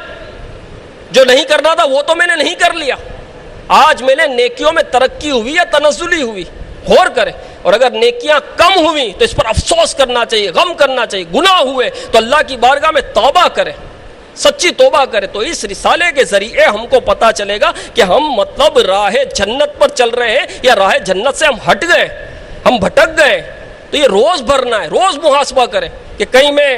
جو نہیں کرنا تھا وہ تو میں نے نہیں کر لیا۔ آج میں نے نیکیوں میں ترقی ہوئی یا تنزلی ہوئی، غور کریں، اور اگر نیکیاں کم ہوئی تو اس پر افسوس کرنا چاہیے، غم کرنا چاہیے، گناہ ہوئے تو اللہ کی بارگاہ میں توبہ کریں، سچی توبہ کریں۔ تو اس رسالے کے ذریعے ہم کو پتہ چلے گا کہ ہم مطلب راہ جنت پر چل رہے ہیں یا راہ جنت سے ہم ہٹ گئے، ہم بھٹک گئے۔ تو یہ روز بھرنا ہے، روز محاسبہ کریں کہ کہیں میں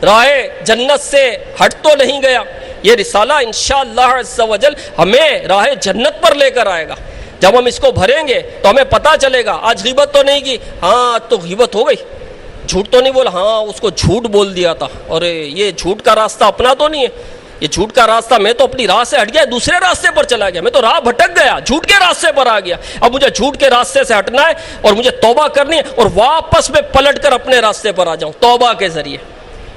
راہ جنت سے ہٹ تو نہیں گیا۔ یہ رسالہ انشاءاللہ عز و جل ہمیں راہ جنت پر لے کر آئے گا۔ جب ہم اس کو بھریں گے تو ہمیں پتہ چلے گا، آج غیبت تو نہیں کی، ہاں تو غیبت ہو گئی، جھوٹ تو نہیں بولا، ہاں اس کو جھوٹ بول دیا تھا، اور یہ جھوٹ کا راستہ اپنا تو نہیں ہے، یہ جھوٹ کا راستہ، میں تو اپنی راہ سے ہٹ گیا، دوسرے راستے پر چلا گیا، میں تو راہ بھٹک گیا، جھوٹ کے راستے پر آ گیا۔ اب مجھے جھوٹ کے راستے سے ہٹنا ہے اور مجھے توبہ کرنی ہے، اور واپس میں پلٹ کر اپنے راستے پر آ جاؤں توبہ کے ذریعے،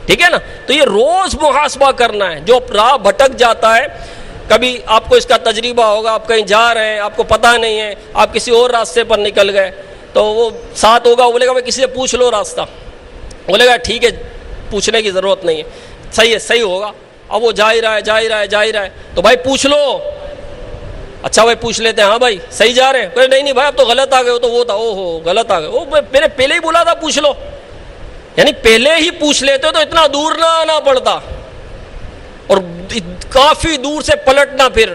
ٹھیک ہے نا۔ تو یہ روز محاسبہ کرنا ہے۔ جو راہ بھٹک جاتا ہے، کبھی آپ کو اس کا تجربہ ہوگا، آپ کہیں جا رہے ہیں، آپ کو پتہ نہیں ہے، آپ کسی اور راستے پر نکل گئے، تو وہ ساتھ ہوگا، بولے گا میں کسی سے پوچھ لو راستہ، بولے گا ٹھیک ہے، پوچھنے کی ضرورت نہیں ہے، صحیح ہے، صحیح ہوگا۔ اب وہ جا ہی رہا ہے، تو بھائی پوچھ لو، اچھا بھائی پوچھ لیتے ہیں، ہاں بھائی صحیح جا رہے ہیں، نہیں بھائی اب تو غلط آ گئے ہو، تو وہ تھا، اوہو غلط آ گئے، وہ میں نے پہلے ہی بولا تھا پوچھ لو، یعنی پہلے ہی پوچھ لیتے تو اتنا دور نہ آنا پڑتا، اور کافی دور سے پلٹنا، پھر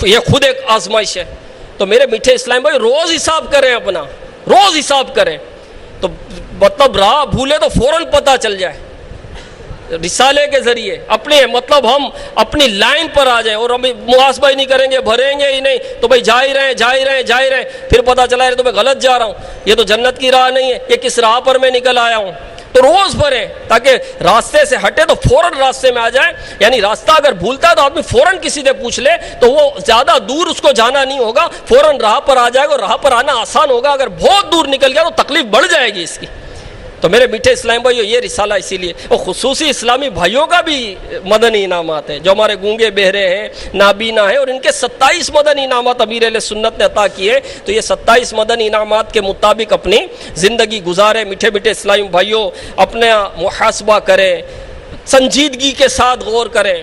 یہ خود ایک آزمائش ہے۔ تو میرے میٹھے اسلام بھائی، روز حساب کریں، اپنا روز حساب کریں، تو مطلب راہ بھولے تو فوراً پتہ چل جائے، رسالے کے ذریعے اپنے مطلب ہم اپنی لائن پر آ جائیں، اور ہم محاسبہ ہی نہیں کریں گے، بھریں گے ہی نہیں، تو بھائی جا ہی رہے، پھر پتہ چلا ہے تو میں غلط جا رہا ہوں، یہ تو جنت کی راہ نہیں ہے، یہ کس راہ پر میں نکل آیا ہوں۔ تو روز بھریں تاکہ راستے سے ہٹے تو فوراً راستے میں آ جائیں، یعنی راستہ اگر بھولتا ہے تو آدمی فوراً کسی سے پوچھ لے، تو وہ زیادہ دور اس کو جانا نہیں ہوگا، فوراً راہ پر آ جائے گا، اور راہ پر آنا آسان ہوگا۔ اگر بہت دور نکل گیا تو تکلیف بڑھ جائے گی اس کی۔ تو میرے میٹھے اسلامی بھائیو، یہ رسالہ اسی لیے، اور خصوصی اسلامی بھائیوں کا بھی مدنی انعامات ہیں، جو ہمارے گونگے بہرے ہیں، نابینا ہیں، اور ان کے 27 مدنی انعامات امیر اہل سنت نے عطا کیے۔ تو یہ 27 مدنی انعامات کے مطابق اپنی زندگی گزاریں۔ میٹھے میٹھے اسلامی بھائیوں، اپنا محاسبہ کریں، سنجیدگی کے ساتھ غور کریں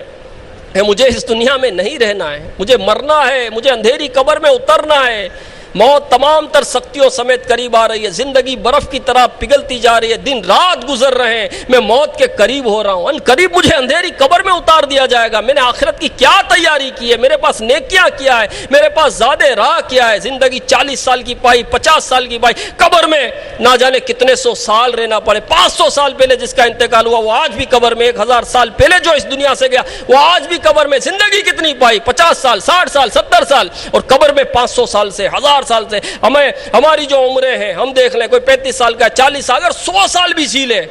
کہ مجھے اس دنیا میں نہیں رہنا ہے، مجھے مرنا ہے، مجھے اندھیری قبر میں اترنا ہے، موت تمام تر سختیوں سمیت قریب آ رہی ہے، زندگی برف کی طرح پگھلتی جا رہی ہے، دن رات گزر رہے ہیں، میں موت کے قریب ہو رہا ہوں، ان قریب مجھے اندھیری قبر میں اتار دیا جائے گا۔ میں نے آخرت کی کیا تیاری کی ہے، میرے پاس نیکیاں کیا ہے، میرے پاس زیادہ راہ کیا ہے، زندگی 40 سال کی پائی، 50 سال کی پائی، قبر میں نہ جانے کتنے سو سال رہنا پڑے۔ 500 سال پہلے جس کا انتقال ہوا وہ آج بھی قبر میں، 1000 سال پہلے جو اس دنیا سے گیا وہ آج بھی قبر میں۔ زندگی کتنی پائی، 50 سال، 60 سال، 70 سال، اور قبر میں 500 سال سے، 1000 سال سے۔ ہماری جو عمریں ہیں ہم دیکھ لیں، کوئی 35 سال کا ہے، 40 سال، اگر 100 سال بھی جی لے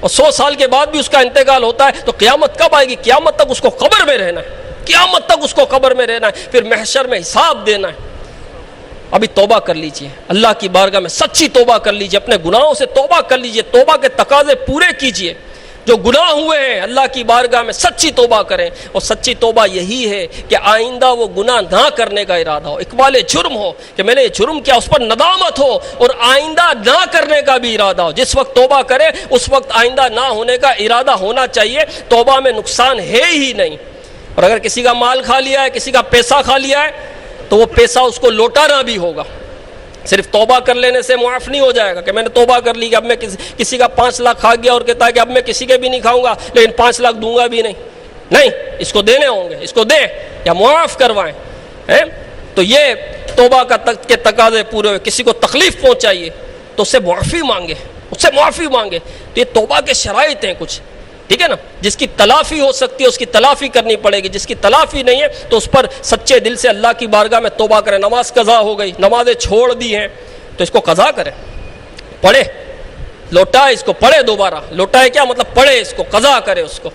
اور 100 سال کے بعد بھی اس کا انتقال ہوتا ہے تو قیامت کب آئے گی؟ قیامت تک اس کو قبر میں رہنا ہے، قیامت تک اس کو قبر میں رہنا ہے، پھر محشر میں حساب دینا ہے۔ ابھی توبہ کر لیجئے، اللہ کی بارگاہ میں سچی توبہ کر لیجئے، اپنے گناہوں سے توبہ کر لیجئے، توبہ کے تقاضے پورے کیجئے، جو گناہ ہوئے ہیں اللہ کی بارگاہ میں سچی توبہ کریں، اور سچی توبہ یہی ہے کہ آئندہ وہ گناہ نہ کرنے کا ارادہ ہو، اقبال جرم ہو کہ میں نے یہ جرم کیا، اس پر ندامت ہو، اور آئندہ نہ کرنے کا بھی ارادہ ہو۔ جس وقت توبہ کرے اس وقت آئندہ نہ ہونے کا ارادہ ہونا چاہیے، توبہ میں نقصان ہے ہی نہیں۔ اور اگر کسی کا مال کھا لیا ہے، کسی کا پیسہ کھا لیا ہے، تو وہ پیسہ اس کو لوٹانا بھی ہوگا، صرف توبہ کر لینے سے معاف نہیں ہو جائے گا کہ میں نے توبہ کر لی کہ اب میں کسی کا 5 لاکھ کھا گیا اور کہتا ہے کہ اب میں کسی کے بھی نہیں کھاؤں گا لیکن 5 لاکھ دوں گا بھی نہیں، اس کو دینے ہوں گے، اس کو دیں یا معاف کروائیں۔ تو یہ توبہ کے تقاضے پورے ہوئے، کسی کو تکلیف پہنچائیے تو اس سے معافی مانگے، اس سے معافی مانگے، تو یہ توبہ کے شرائط ہیں کچھ، ٹھیک ہے نا؟ جس کی تلافی ہو سکتی ہے اس کی تلافی کرنی پڑے گی، جس کی تلافی نہیں ہے تو اس پر سچے دل سے اللہ کی بارگاہ میں توبہ کرے۔ نماز قضا ہو گئی، نمازیں چھوڑ دی ہیں تو اس کو قضا کرے، پڑھے، لوٹائے، اس کو پڑھے، دوبارہ لوٹائے کیا مطلب پڑھے، اس کو قضا کرے، اس کو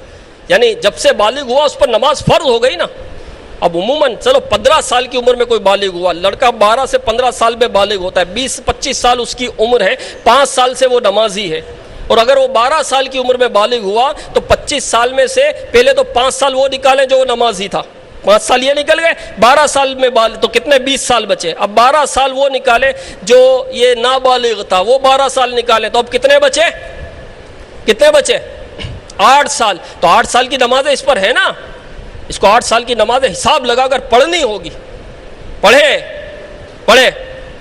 یعنی جب سے بالغ ہوا اس پر نماز فرض ہو گئی نا۔ اب عموماً چلو 15 سال کی عمر میں کوئی بالغ ہوا، لڑکا 12 سے 15 سال میں بالغ ہوتا ہے، 20-25 سال اس کی عمر ہے، 5 سال سے وہ نمازی ہے، اور اگر وہ 12 سال کی عمر میں بالغ ہوا تو 25 سال میں سے پہلے تو 5 سال وہ نکالیں جو وہ نمازی تھا، 5 سال یہ نکل گئے، 12 سال میں بالغ تو کتنے 20 سال بچے، اب 12 سال وہ نکالے جو یہ نابالغ تھا، وہ 12 سال نکالے تو اب کتنے بچے، 8 سال، تو 8 سال کی نمازیں اس پر ہے نا، اس کو 8 سال کی نمازیں حساب لگا کر پڑھنی ہوگی، پڑھے۔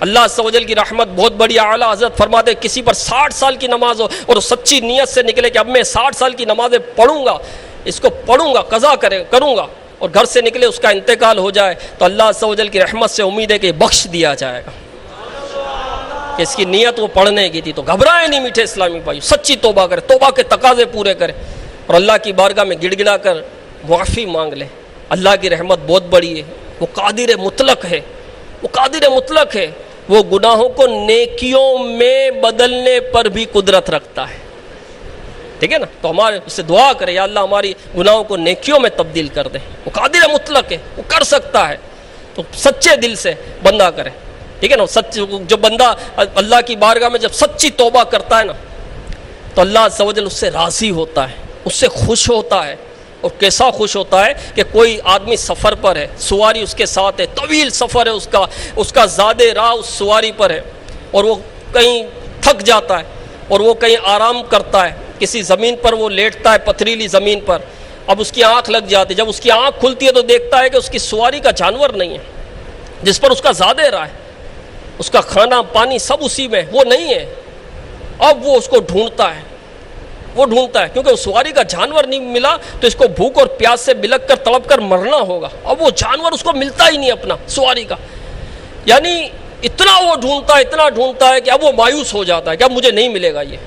اللہ عز و جل کی رحمت بہت بڑی، اعلیٰ حضرت فرماتے کسی پر 60 سال کی نماز ہو اور سچی نیت سے نکلے کہ اب میں 60 سال کی نمازیں پڑھوں گا، اس کو پڑھوں گا، قضا کروں گا، اور گھر سے نکلے اس کا انتقال ہو جائے تو اللہ عز و جل کی رحمت سے امید ہے کہ بخش دیا جائے گا کہ اس کی نیت وہ پڑھنے کی تھی۔ تو گھبرائے نہیں میٹھے اسلامی بھائی، سچی توبہ کرے، توبہ کے تقاضے پورے کرے، اور اللہ کی بارگاہ میں گڑ گڑا کر معافی مانگ لے۔ اللہ کی رحمت بہت بڑی ہے، وہ قادر مطلق ہے، وہ قادر مطلق ہے، وہ گناہوں کو نیکیوں میں بدلنے پر بھی قدرت رکھتا ہے، ٹھیک ہے نا؟ تو ہمارے اس سے دعا کرے یا اللہ ہماری گناہوں کو نیکیوں میں تبدیل کر دے، وہ قادر مطلق ہے، وہ کر سکتا ہے، تو سچے دل سے بندہ کرے، ٹھیک ہے نا؟ جو بندہ اللہ کی بارگاہ میں جب سچی توبہ کرتا ہے نا تو اللہ عز و جل اس سے راضی ہوتا ہے، اس سے خوش ہوتا ہے، اور کیسا خوش ہوتا ہے کہ کوئی آدمی سفر پر ہے، سواری اس کے ساتھ ہے، طویل سفر ہے اس کا زیادہ راہ اس سواری پر ہے، اور وہ کہیں تھک جاتا ہے اور وہ کہیں آرام کرتا ہے، کسی زمین پر وہ لیٹتا ہے، پتھریلی زمین پر، اب اس کی آنکھ لگ جاتی ہے، جب اس کی آنکھ کھلتی ہے تو دیکھتا ہے کہ اس کی سواری کا جانور نہیں ہے جس پر اس کا زیادہ راہ ہے، اس کا کھانا پانی سب اسی میں، وہ نہیں ہے، اب وہ اس کو ڈھونڈتا ہے، کیونکہ اس سواری کا جانور نہیں ملا تو اس کو بھوک اور پیاس سے بلک کر تڑپ کر مرنا ہوگا، اب وہ جانور اس کو ملتا ہی نہیں اپنا سواری کا، یعنی اتنا وہ ڈھونڈتا ہے کہ اب وہ مایوس ہو جاتا ہے کہ اب مجھے نہیں ملے گا یہ،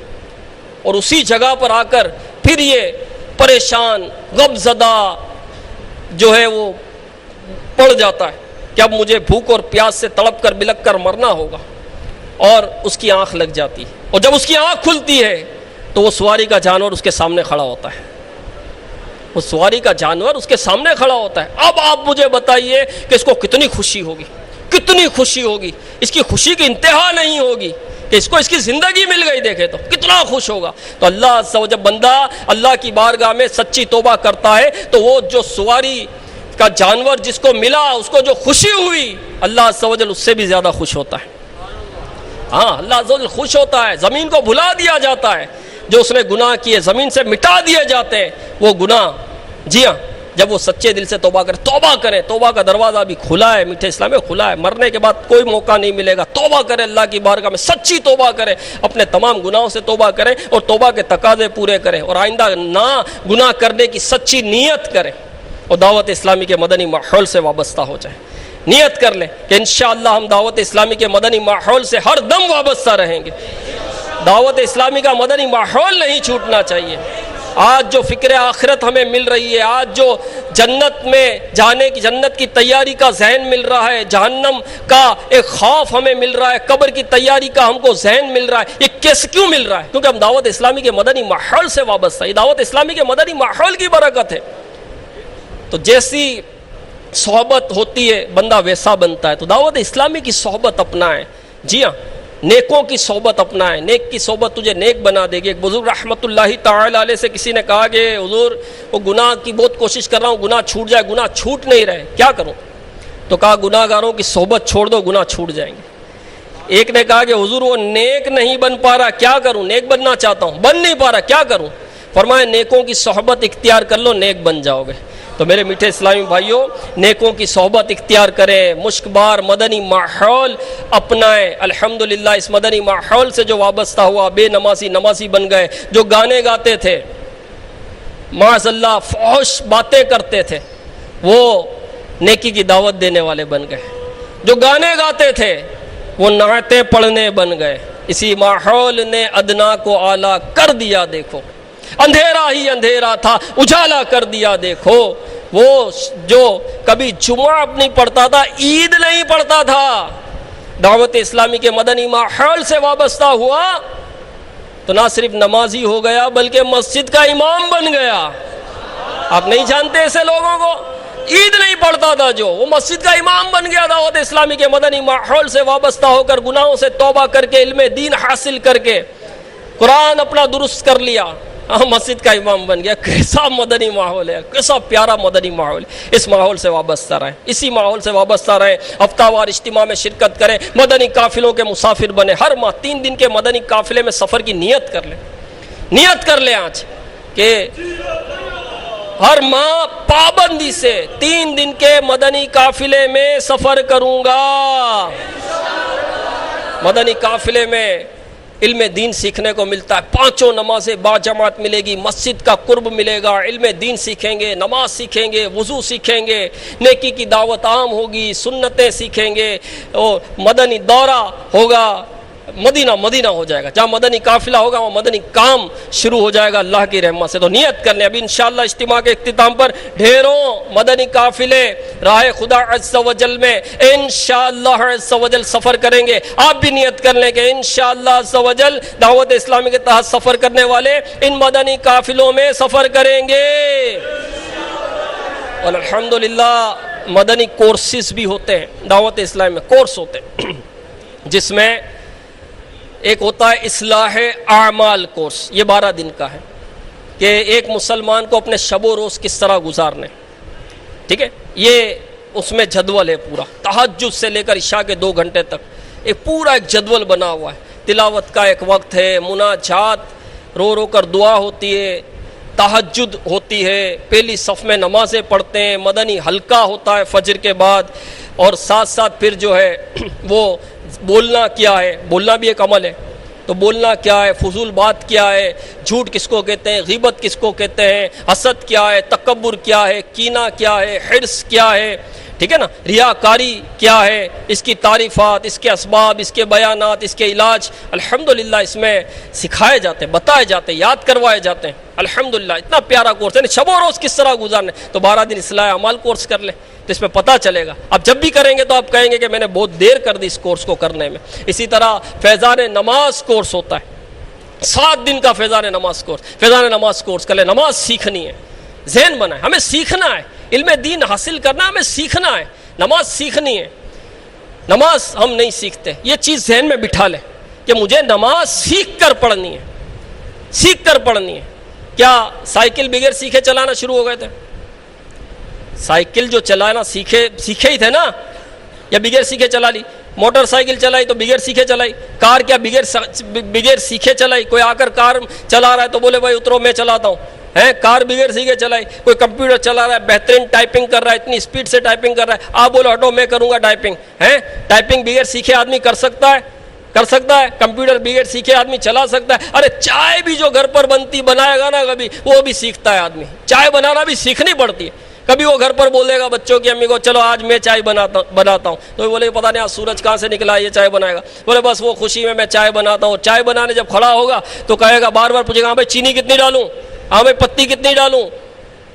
اور اسی جگہ پر آ کر پھر یہ پریشان غم زدہ جو ہے وہ پڑ جاتا ہے کہ اب مجھے بھوک اور پیاس سے تڑپ کر بلک کر مرنا ہوگا، اور اس کی آنکھ لگ جاتی ہے، اور جب اس کی آنکھ کھلتی ہے تو وہ سواری کا جانور اس کے سامنے کھڑا ہوتا ہے، وہ سواری کا جانور اس کے سامنے کھڑا ہوتا ہے۔ اب آپ مجھے بتائیے کہ اس کو کتنی خوشی ہوگی، اس کی خوشی کی انتہا نہیں ہوگی کہ اس کو اس کی زندگی مل گئی، دیکھے تو کتنا خوش ہوگا۔ تو اللہ عز و جل جب بندہ اللہ کی بارگاہ میں سچی توبہ کرتا ہے تو وہ جو سواری کا جانور جس کو ملا، اس کو جو خوشی ہوئی، اللہ عز و جل اس سے بھی زیادہ خوش ہوتا ہے۔ ہاں، اللہ عز و جل خوش ہوتا ہے، زمین کو بھلا دیا جاتا ہے، جو اس نے گناہ کیے زمین سے مٹا دیے جاتے ہیں وہ گناہ۔ جی ہاں، جب وہ سچے دل سے توبہ کرے، توبہ کا دروازہ بھی کھلا ہے، میٹھے اسلام میں کھلا ہے، مرنے کے بعد کوئی موقع نہیں ملے گا، توبہ کرے اللہ کی بارگاہ میں، سچی توبہ کرے، اپنے تمام گناہوں سے توبہ کرے اور توبہ کے تقاضے پورے کرے، اور آئندہ نہ گناہ کرنے کی سچی نیت کرے، اور دعوت اسلامی کے مدنی ماحول سے وابستہ ہو جائے۔ نیت کر لیں کہ انشاءاللہ ہم دعوت اسلامی کے مدنی ماحول سے ہر دم وابستہ رہیں گے، دعوت اسلامی کا مدنی ماحول نہیں چھوٹنا چاہیے، آج جو فکر آخرت ہمیں مل رہی ہے، آج جو جنت میں جانے کی، جنت کی تیاری کا ذہن مل رہا ہے، جہنم کا ایک خوف ہمیں مل رہا ہے، قبر کی تیاری کا ہم کو ذہن مل رہا ہے، یہ کیسے کیوں مل رہا ہے؟ کیونکہ ہم دعوت اسلامی کے مدنی ماحول سے وابستہ، یہ دعوت اسلامی کے مدنی ماحول کی برکت ہے۔ تو جیسی صحبت ہوتی ہے بندہ ویسا بنتا ہے، تو دعوت اسلامی کی صحبت اپنائیں۔ جی ہاں، نیکوں کی صحبت اپنائیں، نیک کی صحبت تجھے نیک بنا دے گی۔ ایک بزرگ رحمت اللہ تعالی علیہ سے کسی نے کہا کہ حضور وہ گناہ کی بہت کوشش کر رہا ہوں، گناہ چھوٹ جائے، گناہ چھوٹ نہیں رہے، کیا کروں؟ تو کہا گناہ گاروں کی صحبت چھوڑ دو، گناہ چھوٹ جائیں گے۔ ایک نے کہا کہ حضور وہ نیک نہیں بن پا رہا، کیا کروں؟ نیک بننا چاہتا ہوں، بن نہیں پا رہا، کیا کروں؟ فرمایا نیکوں کی صحبت اختیار کر لو، نیک بن جاؤ گے۔ تو میرے میٹھے اسلامی بھائیوں، نیکوں کی صحبت اختیار کریں، مشک بار مدنی ماحول اپنائیں۔ الحمدللہ اس مدنی ماحول سے جو وابستہ ہوا، بے نمازی نمازی بن گئے، جو گانے گاتے تھے، معاذ اللہ فحش باتیں کرتے تھے، وہ نیکی کی دعوت دینے والے بن گئے۔ جو گانے گاتے تھے وہ نعتیں پڑھنے بن گئے۔ اسی ماحول نے ادنا کو اعلیٰ کر دیا، دیکھو اندھیرا ہی اندھیرا تھا اجالا کر دیا، دیکھو وہ جو کبھی جمعہ نہیں پڑھتا تھا، عید نہیں پڑھتا تھا، دعوت اسلامی کے مدنی ماحول سے وابستہ ہوا تو نہ صرف نمازی ہو گیا بلکہ مسجد کا امام بن گیا۔ آپ نہیں جانتے ایسے لوگوں کو؟ عید نہیں پڑھتا تھا جو، وہ مسجد کا امام بن گیا دعوت اسلامی کے مدنی ماحول سے وابستہ ہو کر، گناہوں سے توبہ کر کے، علم دین حاصل کر کے، قرآن اپنا درست کر لیا، مسجد کا امام بن گیا۔ کیسا مدنی ماحول ہے، کیسا پیارا مدنی ماحول ہے۔ اس ماحول سے وابستہ رہیں، اسی ماحول سے وابستہ رہیں، ہفتہ وار اجتماع میں شرکت کریں، مدنی قافلوں کے مسافر بنیں، ہر ماہ 3 دن کے مدنی قافلے میں سفر کی نیت کر لیں، نیت کر لیں آج کہ ہر ماہ پابندی سے 3 دن کے مدنی قافلے میں سفر کروں گا۔ مدنی قافلے میں علم دین سیکھنے کو ملتا ہے، 5 نمازیں باجماعت ملے گی، مسجد کا قرب ملے گا، علم دین سیکھیں گے، نماز سیکھیں گے، وضو سیکھیں گے، نیکی کی دعوت عام ہوگی، سنتیں سیکھیں گے، اور مدنی دورہ ہوگا، مدینہ مدینہ ہو جائے گا، جہاں مدنی قافلہ ہوگا وہاں مدنی کام شروع ہو جائے گا اللہ کی رحمت سے۔ تو نیت کرنے، ابھی انشاءاللہ اجتماع کے اختتام پر ڈھیروں مدنی قافلے راہ خدا عز و جل میں انشاءاللہ عز و جل سفر کریں گے۔ آپ بھی نیت کر لیں کہ انشاءاللہ عز و جل دعوت اسلامی کے تحت سفر کرنے والے ان مدنی قافلوں میں سفر کریں گے۔ اور الحمدللہ مدنی کورسز بھی ہوتے ہیں، دعوت اسلامی میں کورس ہوتے ہیں، جس میں ایک ہوتا ہے اصلاح اعمال کورس، یہ 12 دن کا ہے کہ ایک مسلمان کو اپنے شب و روز کس طرح گزارنے، ٹھیک ہے، یہ اس میں جدول ہے پورا، تہجد سے لے کر عشاء کے 2 گھنٹے تک ایک پورا ایک جدول بنا ہوا ہے۔ تلاوت کا ایک وقت ہے، مناجات، رو رو کر دعا ہوتی ہے، تہجد ہوتی ہے، پہلی صف میں نمازیں پڑھتے ہیں، مدنی حلقہ ہوتا ہے فجر کے بعد، اور ساتھ ساتھ پھر جو ہے وہ بولنا کیا ہے، بولنا بھی ایک عمل ہے، تو بولنا کیا ہے، فضول بات کیا ہے، جھوٹ کس کو کہتے ہیں، غیبت کس کو کہتے ہیں، حسد کیا ہے، تکبر کیا ہے، کینہ کیا ہے، حرص کیا ہے، ٹھیک ہے نا، ریاکاری کیا ہے، اس کی تعریفات، اس کے اسباب، اس کے بیانات، اس کے علاج، الحمدللہ اس میں سکھائے جاتے ہیں، بتائے جاتے ہیں، یاد کروائے جاتے ہیں۔ الحمدللہ اتنا پیارا کورس ہے، شب و روز کس طرح گزارنے، تو 12 دن اصلاح اعمال کورس کر لیں تو اس میں پتہ چلے گا۔ آپ جب بھی کریں گے تو آپ کہیں گے کہ میں نے بہت دیر کر دی اس کورس کو کرنے میں۔ اسی طرح فیضان نماز کورس ہوتا ہے، 7 دن کا فیضان نماز کورس، فیضان نماز کورس کر لیں، نماز سیکھنی ہے، ذہن بنائیں، ہمیں سیکھنا ہے، علم دین حاصل کرنا، ہمیں سیکھنا ہے، نماز سیکھنی ہے۔ نماز ہم نہیں سیکھتے، یہ چیز ذہن میں بٹھا لیں کہ مجھے نماز سیکھ کر پڑھنی ہے، سیکھ کر پڑھنی ہے۔ کیا سائیکل بغیر سیکھے چلانا شروع ہو گئے تھے؟ سائیکل جو چلانا سیکھے ہی تھے نا، یا بغیر سیکھے چلا لی؟ موٹر سائیکل چلائی تو بغیر سیکھے چلائی، کار کیا بغیر سیکھے چلائی؟ کوئی آ کر کار چلا رہا ہے تو بولے بھائی اترو میں چلاتا ہوں، کار بغیر سیکھے چلائی۔ کوئی کمپیوٹر چلا رہا ہے، بہترین ٹائپنگ کر رہا ہے، اتنی اسپیڈ سے ٹائپنگ کر رہا ہے، آپ بولو ہٹو میں کروں گا ٹائپنگ، ٹائپنگ بغیر سیکھے آدمی کر سکتا ہے؟ کر سکتا ہے؟ کمپیوٹر بغیر سیکھے آدمی چلا سکتا ہے؟ ارے چائے بھی جو گھر پر بنتی بنائے گا نا کبھی، وہ بھی سیکھتا ہے آدمی، چائے بنانا بھی سیکھنی پڑتی ہے۔ کبھی وہ گھر پر بول دے گا بچوں کی امی کو چلو آج میں چائے بناتا ہوں، تو وہ بولے پتہ نہیں آج سورج کہاں سے نکلا ہے یہ چائے بنائے گا، بولے بس وہ خوشی میں چائے بناتا ہوں۔ چائے بنانے جب کھڑا ہوگا تو کہے گا، بار بار پوچھے گا بھائی چینی کتنی ڈالوں، ہاں بھائی پتی کتنی ڈالوں،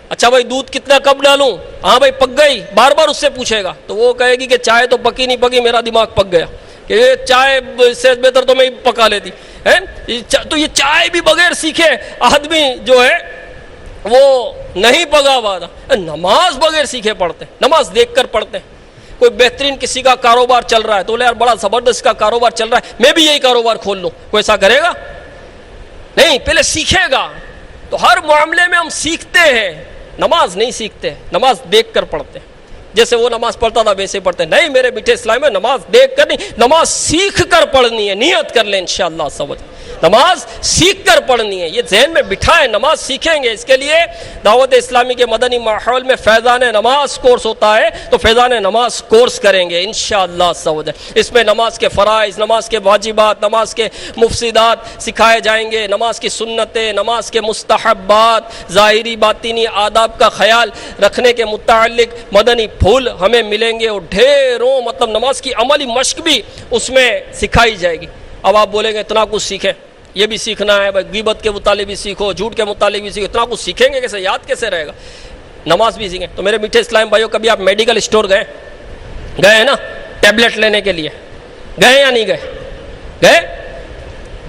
اچھا بھائی دودھ کتنا کب ڈالوں، ہاں بھائی پک گئی، بار بار اس سے پوچھے گا تو وہ کہے گی کہ چائے تو پکی نہیں پکی، میرا دماغ پک گیا کہ یہ چائے سے بہتر تو میں پکا لیتی ہے۔ تو یہ چائے بھی بغیر سیکھے آدمی جو ہے وہ نہیں پکا پاتا۔ نماز بغیر سیکھے پڑھتے، نماز دیکھ کر پڑھتے۔ کوئی بہترین کسی کا کاروبار چل رہا ہے تو بولے یار بڑا زبردست کا کاروبار چل رہا ہے، میں بھی یہی کاروبار کھول لوں، کوئی ایسا کرے گا؟ نہیں، پہلے سیکھے گا۔ تو ہر معاملے میں ہم سیکھتے ہیں، نماز نہیں سیکھتے، نماز دیکھ کر پڑھتے ہیں۔ جیسے وہ نماز پڑھتا تھا ویسے پڑھتے نہیں۔ میرے میٹھے اسلام میں نماز دیکھ کر نہیں، نماز سیکھ کر پڑھنی ہے۔ نیت کر لیں انشاءاللہ سمجھ، نماز سیکھ کر پڑھنی ہے، یہ ذہن میں بٹھائیں، نماز سیکھیں گے۔ اس کے لیے دعوت اسلامی کے مدنی ماحول میں فیضان نماز کورس ہوتا ہے، تو فیضان نماز کورس کریں گے انشاءاللہ سمجھ۔ اس میں نماز کے فرائض، نماز کے واجبات، نماز کے مفسدات سکھائے جائیں گے، نماز کی سنتیں، نماز کے مستحبات، ظاہری باطنی آداب کا خیال رکھنے کے متعلق مدنی پھول ہمیں ملیں گے، اور ڈھیروں مطلب نماز کی عملی مشق بھی اس میں سکھائی جائے گی۔ اب آپ بولیں گے اتنا کچھ سیکھیں، یہ بھی سیکھنا ہے بھائی، غیبت کے متعلق بھی سیکھو، جھوٹ کے متعلق بھی سیکھو، اتنا کچھ سیکھیں گے کیسے، یاد کیسے رہے گا؟ نماز بھی سیکھیں۔ تو میرے میٹھے اسلام بھائیوں، کبھی آپ میڈیکل اسٹور گئے ہیں نا ٹیبلٹ لینے کے لیے، گئے یا نہیں گئے؟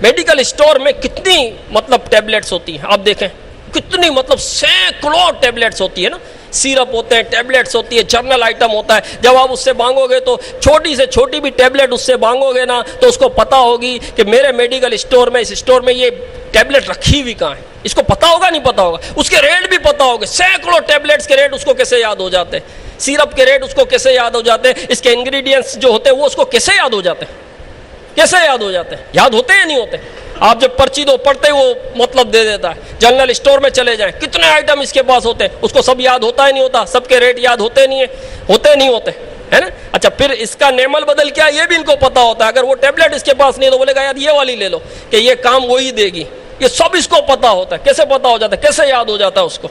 میڈیکل اسٹور میں کتنی مطلب ٹیبلٹس ہوتی ہیں، آپ دیکھیں کتنی مطلب سینکڑوں ٹیبلٹس ہوتی ہے نا، سیرپ ہوتے ہیں، ٹیبلٹس ہوتی ہے، جرنل آئٹم ہوتا ہے۔ جب آپ اس سے مانگو گے تو چھوٹی سے چھوٹی بھی ٹیبلٹ اس سے مانگو گے نا تو اس کو پتا ہوگی کہ میرے میڈیکل اسٹور میں، اس اسٹور میں یہ ٹیبلٹ رکھی ہوئی کہاں ہے، اس کو پتا ہوگا نہیں پتا ہوگا، اس کے ریٹ بھی پتا ہوگا۔ سینکڑوں ٹیبلٹس کے ریٹ اس کو کیسے یاد ہو جاتے ہیں، سیرپ کے ریٹ اس کو کیسے یاد ہو جاتے ہیں، اس کے انگریڈینٹس جو ہوتے ہیں وہ اس کو کیسے یاد ہو جاتے ہیں، کیسے یاد ہو جاتے ہیں، یاد ہوتے ہیں یا نہیں ہوتے؟ آپ جب پرچی دو پڑھتے وہ مطلب دے دیتا ہے۔ جنرل اسٹور میں چلے جائیں، کتنے آئٹم اس کے پاس ہوتے ہیں، اس کو سب یاد ہوتا ہے نہیں ہوتا، سب کے ریٹ یاد ہوتے نہیں ہوتے ہے نا۔ اچھا پھر اس کا نعم البدل کیا، یہ بھی ان کو پتا ہوتا ہے۔ اگر وہ ٹیبلٹ اس کے پاس نہیں تو بولے گا یار یہ والی لے لو کہ یہ کام وہی دے گی، یہ سب اس کو پتا ہوتا ہے۔ کیسے پتا ہو جاتا ہے، کیسے یاد ہو جاتا ہے اس کو؟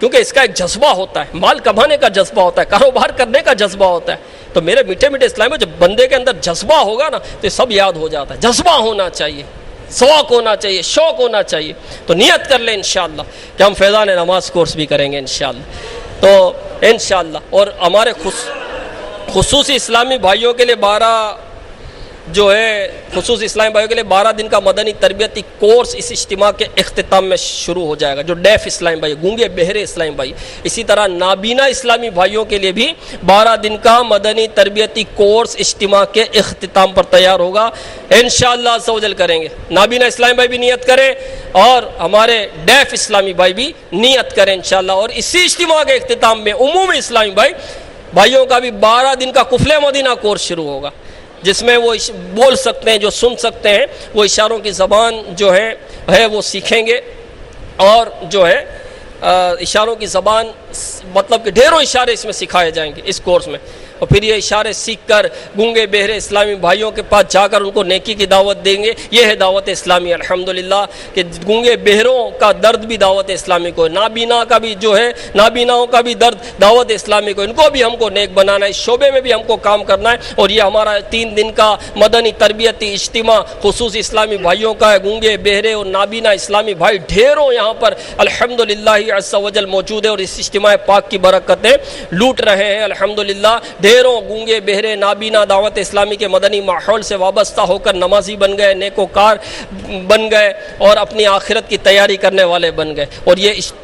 کیونکہ اس کا ایک جذبہ ہوتا ہے، مال کمانے کا جذبہ ہوتا ہے، کاروبار کرنے کا جذبہ ہوتا ہے۔ تو میرے میٹھے میٹھے اسلام میں جب بندے کے اندر جذبہ ہوگا نا تو یہ سب یاد ہو جاتا ہے۔ جذبہ ہونا چاہیے، ذوق ہونا چاہیے، شوق ہونا چاہیے۔ تو نیت کر لیں انشاءاللہ کہ ہم فیضان نماز کورس بھی کریں گے انشاءاللہ، تو انشاءاللہ۔ اور ہمارے خصوصی اسلامی بھائیوں کے لیے 12 دن کا مدنی تربیتی کورس اس اجتماع کے اختتام میں شروع ہو جائے گا، جو ڈیف اسلامی بھائی، گونگے بہرے اسلامی بھائی، اسی طرح نابینا اسلامی بھائیوں کے لیے بھی 12 دن کا مدنی تربیتی کورس اجتماع کے اختتام پر تیار ہوگا انشاءاللہ عز و جل کریں گے۔ نابینا اسلامی بھائی بھی نیت کریں اور ہمارے ڈیف اسلامی بھائی بھی نیت کریں انشاءاللہ، اور اسی اجتماع کے اختتام میں عمومی اسلامی بھائیوں کا بھی 12 دن کا قفل مدینہ کورس شروع ہوگا، جس میں وہ بول سکتے ہیں، جو سن سکتے ہیں، وہ اشاروں کی زبان جو ہے وہ سیکھیں گے، اور جو ہے اشاروں کی زبان مطلب کہ ڈھیروں اشارے اس میں سکھائے جائیں گے اس کورس میں۔ اور پھر یہ اشارے سیکھ کر گونگے بہرے اسلامی بھائیوں کے پاس جا کر ان کو نیکی کی دعوت دیں گے۔ یہ ہے دعوت اسلامی الحمدللہ، کہ گونگے بہروں کا درد بھی دعوت اسلامی کو ہے، نابینا کا بھی جو ہے، نابیناؤں کا بھی درد دعوت اسلامی کو، ان کو بھی ہم کو نیک بنانا ہے، اس شعبے میں بھی ہم کو کام کرنا ہے۔ اور یہ ہمارا 3 دن کا مدنی تربیتی اجتماع خصوصی اسلامی بھائیوں کا ہے۔ گونگے بہرے اور نابینا اسلامی بھائی ڈھیروں یہاں پر الحمدللہ عز و جل موجود ہے، اور اس اجتماع پاک کی برکتیں لوٹ رہے ہیں الحمدللہ۔ ڈھیروں گونگے بہرے نابینا دعوت اسلامی کے مدنی ماحول سے وابستہ ہو کر نمازی بن گئے، نیکوکار بن گئے، اور اپنی آخرت کی تیاری کرنے والے بن گئے۔ اور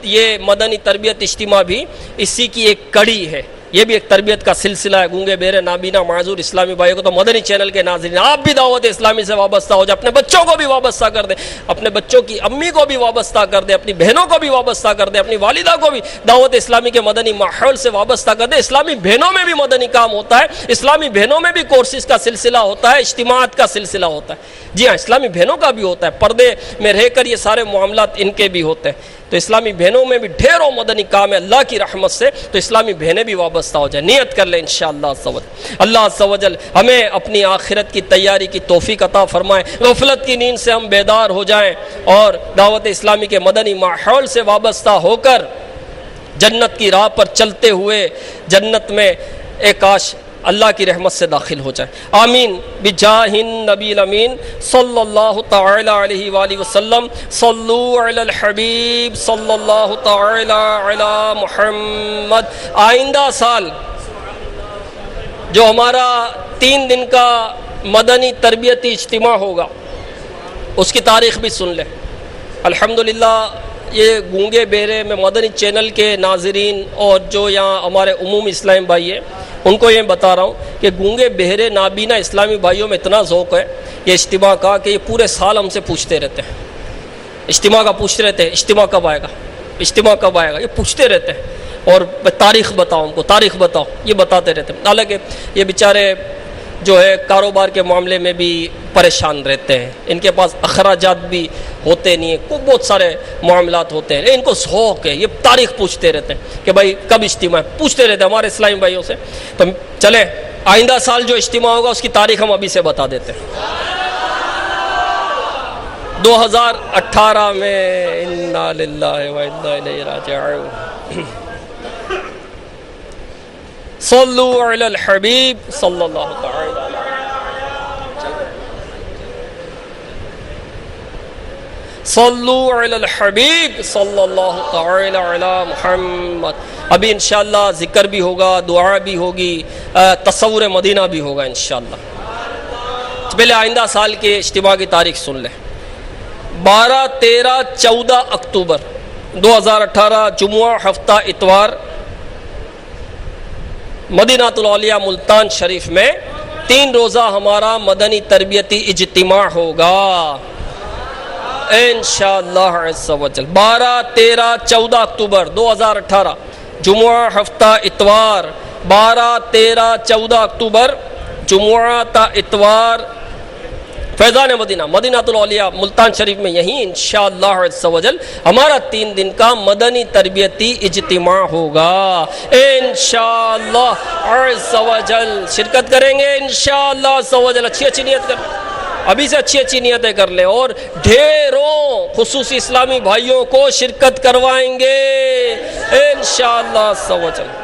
یہ مدنی تربیت اجتماع بھی اسی کی ایک کڑی ہے، یہ بھی ایک تربیت کا سلسلہ ہے۔ گونگے بہرے نابینا معذور اسلامی بھائیوں کو تو مدنی چینل کے ناظرین، آپ بھی دعوت اسلامی سے وابستہ ہو جائیں، اپنے بچوں کو بھی وابستہ کر دیں، اپنے بچوں کی امی کو بھی وابستہ کر دیں، اپنی بہنوں کو بھی وابستہ کر دیں، اپنی والدہ کو بھی دعوت اسلامی کے مدنی ماحول سے وابستہ کر دیں۔ اسلامی بہنوں میں بھی مدنی کام ہوتا ہے، اسلامی بہنوں میں بھی کورسز کا سلسلہ ہوتا ہے، اجتماعات کا سلسلہ ہوتا ہے۔ جی ہاں، اسلامی بہنوں کا بھی ہوتا ہے، پردے میں رہ کر یہ سارے معاملات ان کے بھی ہوتے ہیں۔ تو اسلامی بہنوں میں بھی ڈھیروں مدنی کام ہے اللہ کی رحمت سے، تو اسلامی بہنیں بھی وابستہ ہو جائیں، نیت کر لیں انشاءاللہ عز و جل۔ اللہ عز و جل ہمیں اپنی آخرت کی تیاری کی توفیق عطا فرمائے، غفلت کی نیند سے ہم بیدار ہو جائیں، اور دعوت اسلامی کے مدنی ماحول سے وابستہ ہو کر جنت کی راہ پر چلتے ہوئے جنت میں ایک کاش اللہ کی رحمت سے داخل ہو جائیں. آمین بجاہ النبی الامین صلی اللہ تعالی علیہ وآلہ وسلم. صلو علی الحبیب صلی اللہ تعالی علی محمد. آئندہ سال جو ہمارا 3 دن کا مدنی تربیتی اجتماع ہوگا اس کی تاریخ بھی سن لیں. الحمدللہ یہ گونگے بہرے میں مدنی چینل کے ناظرین اور جو یہاں ہمارے عمومی اسلامی بھائی ہیں ان کو یہ بتا رہا ہوں کہ گونگے بہرے نابینا اسلامی بھائیوں میں اتنا ذوق ہے یہ اجتماع کا کہ یہ پورے سال ہم سے پوچھتے رہتے ہیں. اجتماع کا پوچھتے رہتے ہیں اجتماع کب آئے گا, اجتماع کب آئے گا, یہ پوچھتے رہتے ہیں. اور تاریخ بتاؤ ہم کو, تاریخ بتاؤ, یہ بتاتے رہتے ہیں. حالانکہ یہ بیچارے جو ہے کاروبار کے معاملے میں بھی پریشان رہتے ہیں, ان کے پاس اخراجات بھی ہوتے نہیں ہیں, بہت سارے معاملات ہوتے ہیں, ان کو ذوق ہے, یہ تاریخ پوچھتے رہتے ہیں کہ بھائی کب اجتماع ہے, پوچھتے رہتے ہیں ہمارے اسلامی بھائیوں سے. تو چلے آئندہ سال جو اجتماع ہوگا اس کی تاریخ ہم ابھی سے بتا دیتے ہیں. 2018 میں. انا للہ و انا الیہ راجعون. صلو علی الحبیب صلی اللہ تعالی علیہ. صلو علی الحبیب صلی اللہ تعالی علی محمد. ابھی انشاءاللہ ذکر بھی ہوگا, دعا بھی ہوگی, تصور مدینہ بھی ہوگا انشاءاللہ. پہلے آئندہ سال کے اجتماع کی تاریخ سن لیں. 12, 13, 14 اکتوبر 2018 جمعہ ہفتہ اتوار مدینۃ العالیہ ملتان شریف میں 3 روزہ ہمارا مدنی تربیتی اجتماع ہوگا انشاءاللہ عز و جل. 12, 13, 14 اکتوبر 2018 جمعہ ہفتہ اتوار. 12, 13, 14 اکتوبر جمعہ تا اتوار فیضان مدینہ مدینۃ العالیہ ملتان شریف میں یہیں انشاءاللہ عز و جل ہمارا 3 دن کا مدنی تربیتی اجتماع ہوگا انشاءاللہ عز و جل. شرکت کریں گے انشاءاللہ عز و جل. اچھی نیت کر, ابھی سے اچھی نیتیں کر لیں اور ڈھیروں خصوصی اسلامی بھائیوں کو شرکت کروائیں گے انشاءاللہ عز و جل.